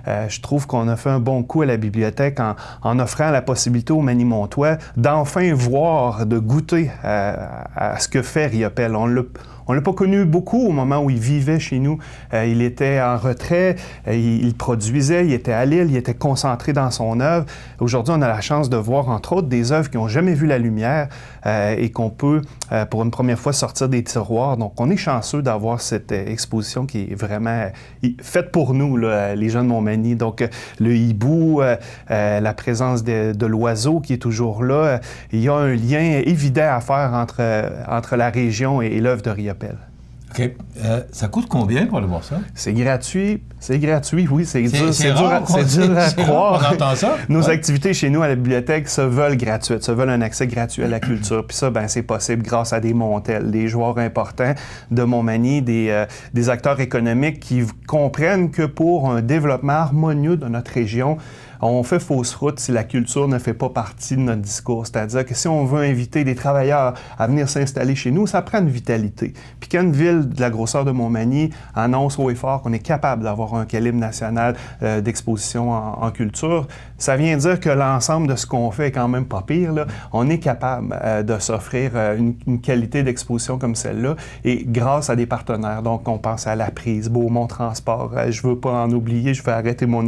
je trouve qu'on a fait un bon coup à la bibliothèque en offrant la possibilité aux Magny-Montois d'enfin voir, de goûter à ce que fait Riopelle. On ne l'a pas connu beaucoup au moment où il vivait chez nous. Il était en retrait, il produisait, il était à Lille, il était concentré dans son œuvre. Aujourd'hui, on a la chance de voir, entre autres, des œuvres qui n'ont jamais vu la lumière et qu'on peut, pour une première fois, sortir des tiroirs. Donc, on est chanceux d'avoir cette exposition qui est vraiment faite pour nous, là, les gens de Montmagny. Donc, le hibou, la présence de l'oiseau qui est toujours là. Il y a un lien évident à faire entre la région et l'œuvre de Riopelle. OK. Ça coûte combien pour aller voir ça? C'est gratuit. C'est gratuit, oui. C'est dur à croire. On entend ça. Nos activités chez nous à la bibliothèque se veulent gratuites, se veulent un accès gratuit à la culture. Puis ça, ben c'est possible grâce à des Montels, des joueurs importants de Montmagny, des acteurs économiques qui comprennent que pour un développement harmonieux de notre région, on fait fausse route si la culture ne fait pas partie de notre discours. C'est-à-dire que si on veut inviter des travailleurs à venir s'installer chez nous, ça prend une vitalité. Puis quand une ville de la grosseur de Montmagny annonce haut et fort qu'on est capable d'avoir un calibre national d'exposition en culture, ça vient dire que l'ensemble de ce qu'on fait est quand même pas pire, là. On est capable de s'offrir une qualité d'exposition comme celle-là, et grâce à des partenaires. Donc, on pense à La Prise, Beaumont Transport. Je veux pas en oublier, je vais arrêter mon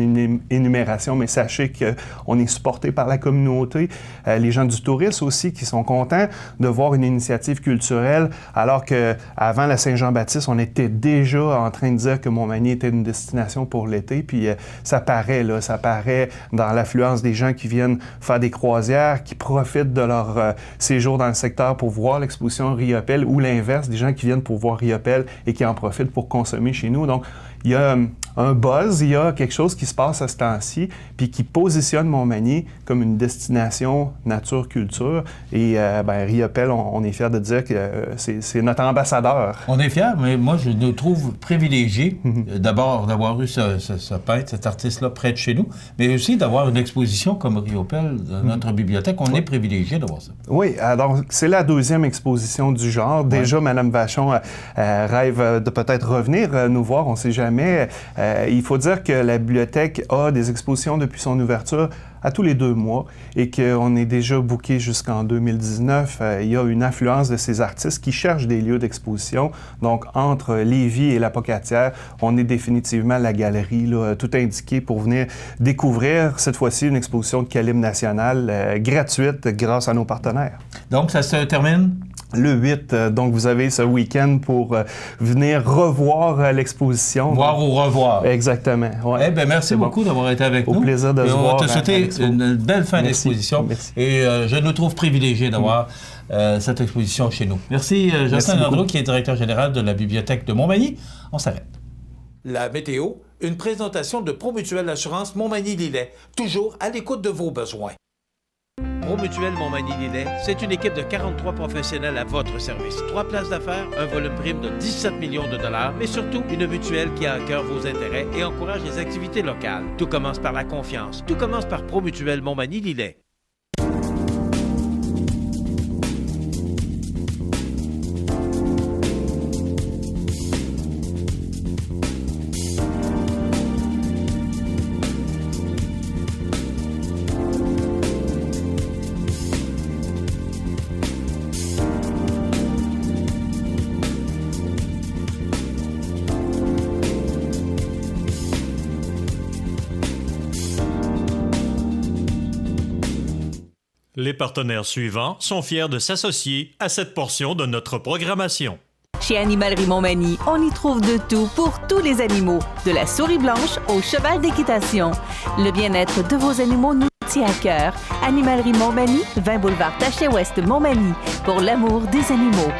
énumération, mais sachez qu'on est supporté par la communauté. Les gens du tourisme aussi qui sont contents de voir une initiative culturelle, alors qu'avant la Saint-Jean-Baptiste, on était déjà en train de dire que Montmagny était une destination pour l'été. Puis ça paraît, là, ça paraît dans l'affluence des gens qui viennent faire des croisières, qui profitent de leur séjour dans le secteur pour voir l'exposition Riopelle, ou l'inverse, des gens qui viennent pour voir Riopelle et qui en profitent pour consommer chez nous. Donc, il y a un buzz, il y a quelque chose qui se passe à ce temps-ci, puis qui positionne Montmagny comme une destination nature-culture. Et Riopelle, on est fiers de dire que c'est notre ambassadeur. On est fiers, mais moi, je nous trouve privilégiés, d'abord, d'avoir eu ce peintre, cet artiste-là, près de chez nous, mais aussi d'avoir une exposition comme Riopelle dans notre bibliothèque. On est privilégiés d'avoir ça. Oui, alors, c'est la deuxième exposition du genre. Déjà, Mme Vachon rêve de peut-être revenir nous voir, on ne sait jamais. Il faut dire que la bibliothèque a des expositions depuis son ouverture à tous les 2 mois et qu'on est déjà booké jusqu'en 2019. Il y a une affluence de ces artistes qui cherchent des lieux d'exposition. Donc, entre Lévis et la Pocatière, on est définitivement la galerie, là, tout indiqué pour venir découvrir, cette fois-ci, une exposition de calibre national gratuite grâce à nos partenaires. Donc, ça se termine? le 8. Donc, vous avez ce week-end pour venir revoir l'exposition. Voir ou revoir. Exactement. Ouais. Eh bien, merci beaucoup d'avoir été avec nous. Au plaisir de se voir. On va te souhaiter une belle fin d'exposition. Merci. Et je nous trouve privilégiés d'avoir cette exposition chez nous. Merci, Jocelyn Landreau, qui est directeur général de la Bibliothèque de Montmagny. On s'arrête. La météo, une présentation de Promutuelle Assurance Montmagny-Lillet, toujours à l'écoute de vos besoins. Promutuelle Montmagny-Lillet, c'est une équipe de 43 professionnels à votre service. 3 places d'affaires, un volume prime de 17 millions de dollars, mais surtout une mutuelle qui a à cœur vos intérêts et encourage les activités locales. Tout commence par la confiance. Tout commence par Promutuelle Montmagny-Lillet. Les partenaires suivants sont fiers de s'associer à cette portion de notre programmation. Chez Animalerie Montmagny, on y trouve de tout pour tous les animaux, de la souris blanche au cheval d'équitation. Le bien-être de vos animaux nous tient à cœur. Animalerie Montmagny, 20 boulevard Taché-Ouest Montmagny, pour l'amour des animaux.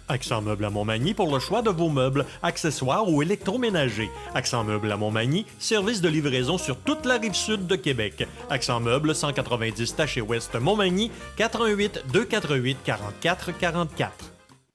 Accent Meubles à Montmagny pour le choix de vos meubles, accessoires ou électroménagers. Accent Meubles à Montmagny, service de livraison sur toute la rive sud de Québec. Accent Meubles, 190 Taché-Ouest Montmagny, 88 248 44 44.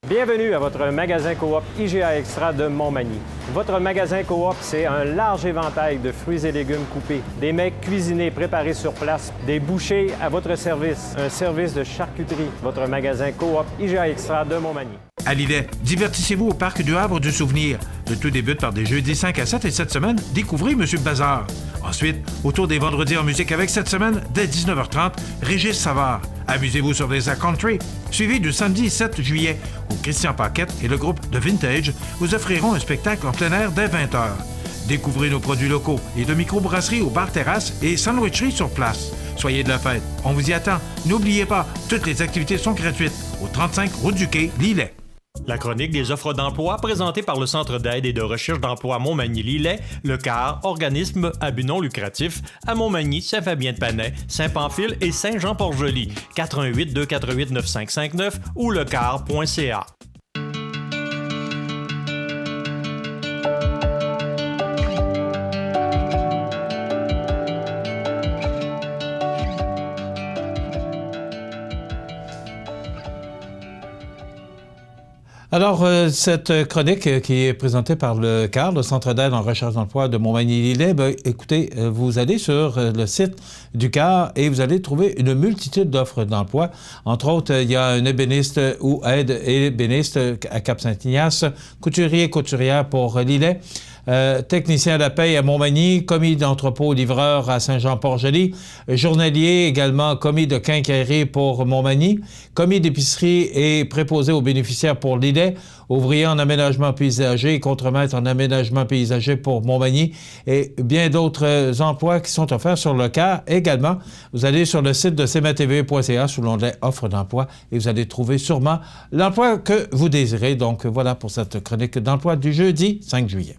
Bienvenue à votre magasin coop IGA Extra de Montmagny. Votre magasin coop, c'est un large éventail de fruits et légumes coupés, des mets cuisinés préparés sur place, des bouchées à votre service, un service de charcuterie. Votre magasin coop IGA Extra de Montmagny. À Lillet, divertissez-vous au Parc du Havre du Souvenir. Le tout débute par des jeudis 5 à 7 et cette semaine, découvrez Monsieur Bazar. Ensuite, autour des vendredis en musique avec cette semaine, dès 19h30, Régis Savard. Amusez-vous sur des airs country. Suivi du samedi 7 juillet, où Christian Paquette et le groupe de Vintage vous offriront un spectacle en plein air dès 20h. Découvrez nos produits locaux et de microbrasseries au bar terrasse et sandwicheries sur place. Soyez de la fête. On vous y attend. N'oubliez pas, toutes les activités sont gratuites. Au 35 Route du Quai, Lillet. La chronique des offres d'emploi présentée par le Centre d'aide et de recherche d'emploi Montmagny-Lillet, le CAR, organisme à but non lucratif, à Montmagny, Saint-Fabien-de-Panay, Saint-Pamphile et Saint-Jean-Port-Joli, 418 248 9559 ou lecar.ca. Alors, cette chronique qui est présentée par le CAR, le Centre d'aide en recherche d'emploi de Montmagny-Lillet, écoutez, vous allez sur le site du CAR et vous allez trouver une multitude d'offres d'emploi. Entre autres, il y a un ébéniste ou aide ébéniste à Cap-Saint-Ignace, couturier, couturière pour Lillet, technicien à la paye à Montmagny, commis d'entrepôt livreur à Saint-Jean-Port-Joli, journalier également, commis de quincaillerie pour Montmagny, commis d'épicerie et préposé aux bénéficiaires pour Lillet, ouvrier en aménagement paysager et contremaître en aménagement paysager pour Montmagny et bien d'autres emplois qui sont offerts sur le CAR. Également, vous allez sur le site de cmatv.ca sous l'onglet Offres d'emploi et vous allez trouver sûrement l'emploi que vous désirez. Donc voilà pour cette chronique d'emploi du jeudi 5 juillet.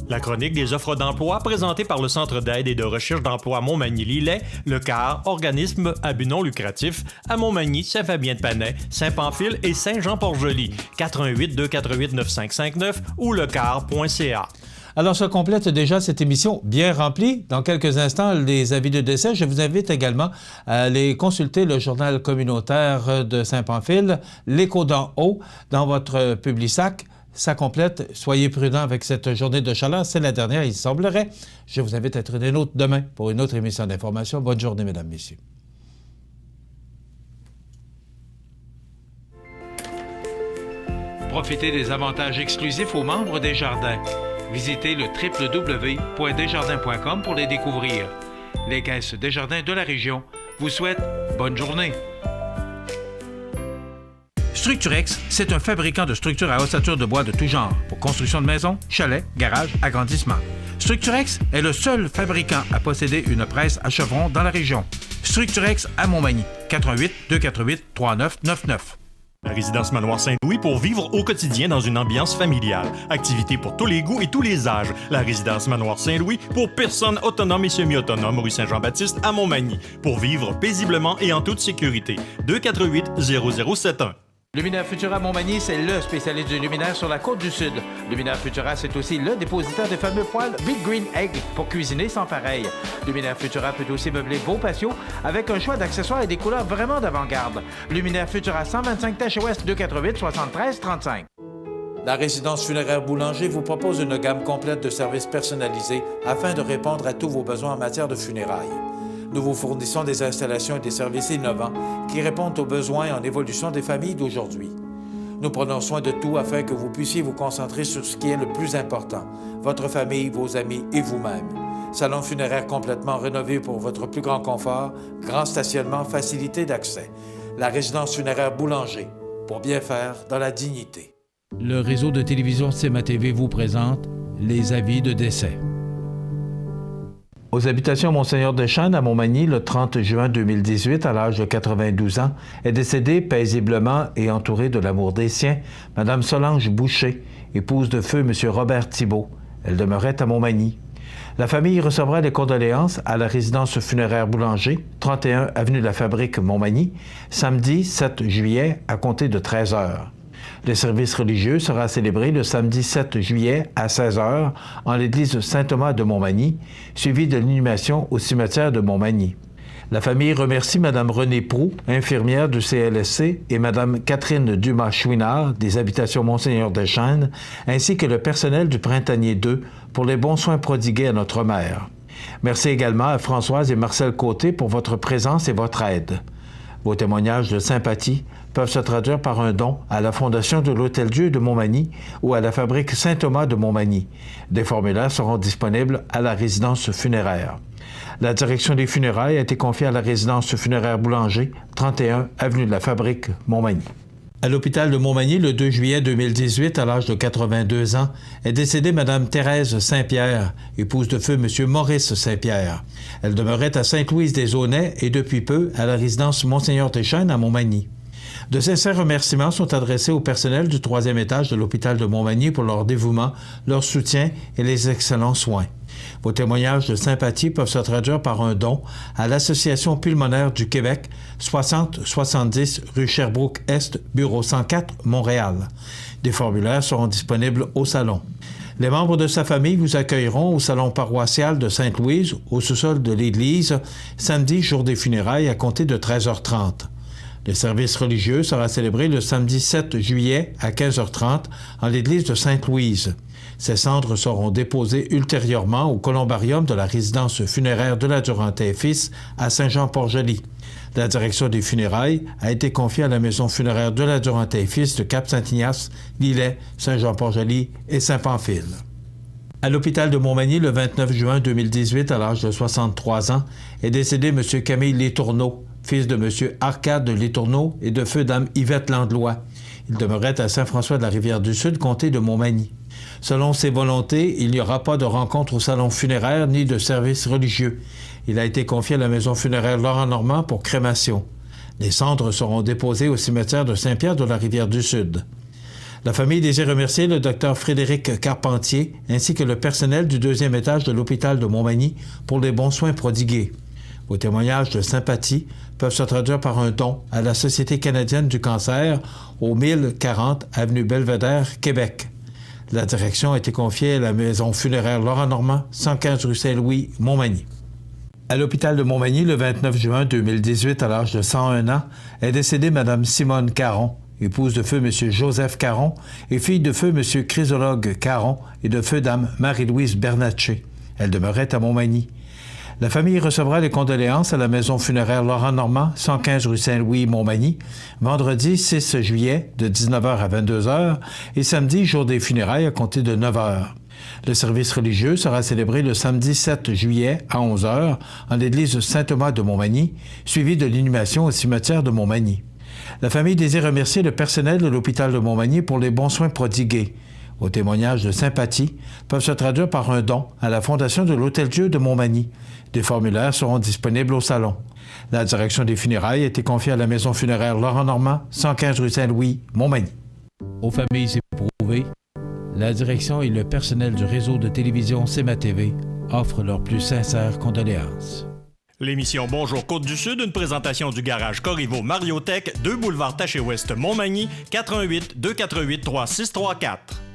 La chronique des offres d'emploi présentée par le Centre d'aide et de recherche d'emploi Montmagny-Lillet, le CAR, organisme à but non lucratif, à Montmagny, Saint-Fabien-de-Panay, Saint-Pamphile et Saint-Jean-Port-Joli, 418 248 9559 ou lecar.ca. Alors, ça complète déjà cette émission bien remplie. Dans quelques instants, les avis de décès. Je vous invite également à aller consulter le journal communautaire de Saint-Pamphile, l'Écho d'en haut, dans votre Publisac. Ça complète. Soyez prudents avec cette journée de chaleur. C'est la dernière, il semblerait. Je vous invite à être des nôtres demain pour une autre émission d'information. Bonne journée, mesdames, messieurs. Profitez des avantages exclusifs aux membres des Jardins. Visitez le www.desjardins.com pour les découvrir. Les caisses Desjardins de la région vous souhaitent bonne journée. Structurex, c'est un fabricant de structures à ossature de bois de tout genre pour construction de maisons, chalets, garages, agrandissements. Structurex est le seul fabricant à posséder une presse à chevrons dans la région. Structurex à Montmagny, 88 248 3999. La résidence Manoir Saint-Louis pour vivre au quotidien dans une ambiance familiale. Activités pour tous les goûts et tous les âges. La résidence Manoir Saint-Louis pour personnes autonomes et semi-autonomes, rue Saint-Jean-Baptiste à Montmagny. Pour vivre paisiblement et en toute sécurité. 248-0071. Luminaire Futura Montmagny, c'est le spécialiste du luminaire sur la côte du Sud. Luminaire Futura, c'est aussi le dépositaire des fameux poêles Big Green Egg pour cuisiner sans pareil. Luminaire Futura peut aussi meubler vos patios avec un choix d'accessoires et des couleurs vraiment d'avant-garde. Luminaire Futura, 125 Taché Ouest, 248 73 35. La résidence funéraire Boulanger vous propose une gamme complète de services personnalisés afin de répondre à tous vos besoins en matière de funérailles. Nous vous fournissons des installations et des services innovants qui répondent aux besoins en évolution des familles d'aujourd'hui. Nous prenons soin de tout afin que vous puissiez vous concentrer sur ce qui est le plus important, votre famille, vos amis et vous-même. Salon funéraire complètement rénové pour votre plus grand confort, grand stationnement, facilité d'accès. La résidence funéraire Boulanger, pour bien faire dans la dignité. Le réseau de télévision CMA TV vous présente les avis de décès. Aux habitations Monseigneur Deschênes à Montmagny, le 30 juin 2018, à l'âge de 92 ans, est décédée paisiblement et entourée de l'amour des siens, Mme Solange Boucher, épouse de feu M. Robert Thibault. Elle demeurait à Montmagny. La famille recevra les condoléances à la résidence funéraire Boulanger, 31 avenue de la Fabrique, Montmagny, samedi 7 juillet à compter de 13 heures. Le service religieux sera célébré le samedi 7 juillet à 16h en l'église Saint-Thomas de Montmagny, suivi de l'inhumation au cimetière de Montmagny. La famille remercie Mme Renée Proux, infirmière du CLSC, et Mme Catherine Dumas-Chouinard, des habitations Monseigneur Deschênes, ainsi que le personnel du Printanier 2 pour les bons soins prodigués à notre mère. Merci également à Françoise et Marcel Côté pour votre présence et votre aide. Vos témoignages de sympathie peuvent se traduire par un don à la Fondation de l'Hôtel-Dieu de Montmagny ou à la Fabrique Saint-Thomas de Montmagny. Des formulaires seront disponibles à la résidence funéraire. La direction des funérailles a été confiée à la résidence funéraire Boulanger, 31 avenue de la Fabrique, Montmagny. À l'hôpital de Montmagny, le 2 juillet 2018, à l'âge de 82 ans, est décédée Mme Thérèse Saint-Pierre, épouse de feu M. Maurice Saint-Pierre. Elle demeurait à Sainte-Louise-des-Aunais et depuis peu à la résidence Monseigneur Deschênes à Montmagny. De sincères remerciements sont adressés au personnel du 3e étage de l'hôpital de Montmagny pour leur dévouement, leur soutien et les excellents soins. Vos témoignages de sympathie peuvent se traduire par un don à l'Association pulmonaire du Québec, 60-70 rue Sherbrooke-Est, bureau 104, Montréal. Des formulaires seront disponibles au salon. Les membres de sa famille vous accueilleront au salon paroissial de Sainte-Louise, au sous-sol de l'église, samedi, jour des funérailles, à compter de 13h30. Le service religieux sera célébré le samedi 7 juillet à 15h30 en l'église de Sainte-Louise. Ces cendres seront déposées ultérieurement au columbarium de la résidence funéraire de la Durantais Fils à Saint-Jean-Port-Joli. La direction des funérailles a été confiée à la maison funéraire de la Durantais Fils de Cap-Saint-Ignace, Lillet, Saint-Jean-Port-Joli et Saint-Pamphile. À l'hôpital de Montmagny, le 29 juin 2018, à l'âge de 63 ans, est décédé M. Camille Letourneau, fils de M. Arcade Letourneau et de feu Dame Yvette Landlois. Il demeurait à Saint-François de la Rivière-du-Sud, comté de Montmagny. Selon ses volontés, il n'y aura pas de rencontre au salon funéraire ni de service religieux. Il a été confié à la maison funéraire Laurent-Normand pour crémation. Les cendres seront déposées au cimetière de Saint-Pierre de la Rivière-du-Sud. La famille désire remercier le Dr Frédéric Carpentier ainsi que le personnel du 2e étage de l'hôpital de Montmagny pour les bons soins prodigués. Vos témoignages de sympathie peuvent se traduire par un don à la Société canadienne du cancer au 1040 avenue Belvédère, Québec. La direction a été confiée à la maison funéraire Laurent-Normand, 115 rue Saint-Louis, Montmagny. À l'hôpital de Montmagny, le 29 juin 2018, à l'âge de 101 ans, est décédée Mme Simone Caron, épouse de feu M. Joseph Caron et fille de feu M. Chrysologue Caron et de feu Dame Marie-Louise Bernatchez. Elle demeurait à Montmagny. La famille recevra les condoléances à la maison funéraire Laurent Normand, 115 rue Saint-Louis, Montmagny, vendredi 6 juillet de 19h à 22h et samedi, jour des funérailles, à compter de 9h. Le service religieux sera célébré le samedi 7 juillet à 11h en l'église Saint-Thomas de Montmagny, suivi de l'inhumation au cimetière de Montmagny. La famille désire remercier le personnel de l'hôpital de Montmagny pour les bons soins prodigués. Vos témoignages de sympathie peuvent se traduire par un don à la Fondation de l'Hôtel-Dieu de Montmagny. Des formulaires seront disponibles au salon. La direction des funérailles a été confiée à la maison funéraire Laurent Normand, 115 rue Saint-Louis, Montmagny. Aux familles éprouvées, la direction et le personnel du réseau de télévision CEMA TV offrent leurs plus sincères condoléances. L'émission Bonjour Côte-du-Sud, une présentation du garage Corriveau Mariotech, 2 boulevard Taché-Ouest, Montmagny, 418 248 3634.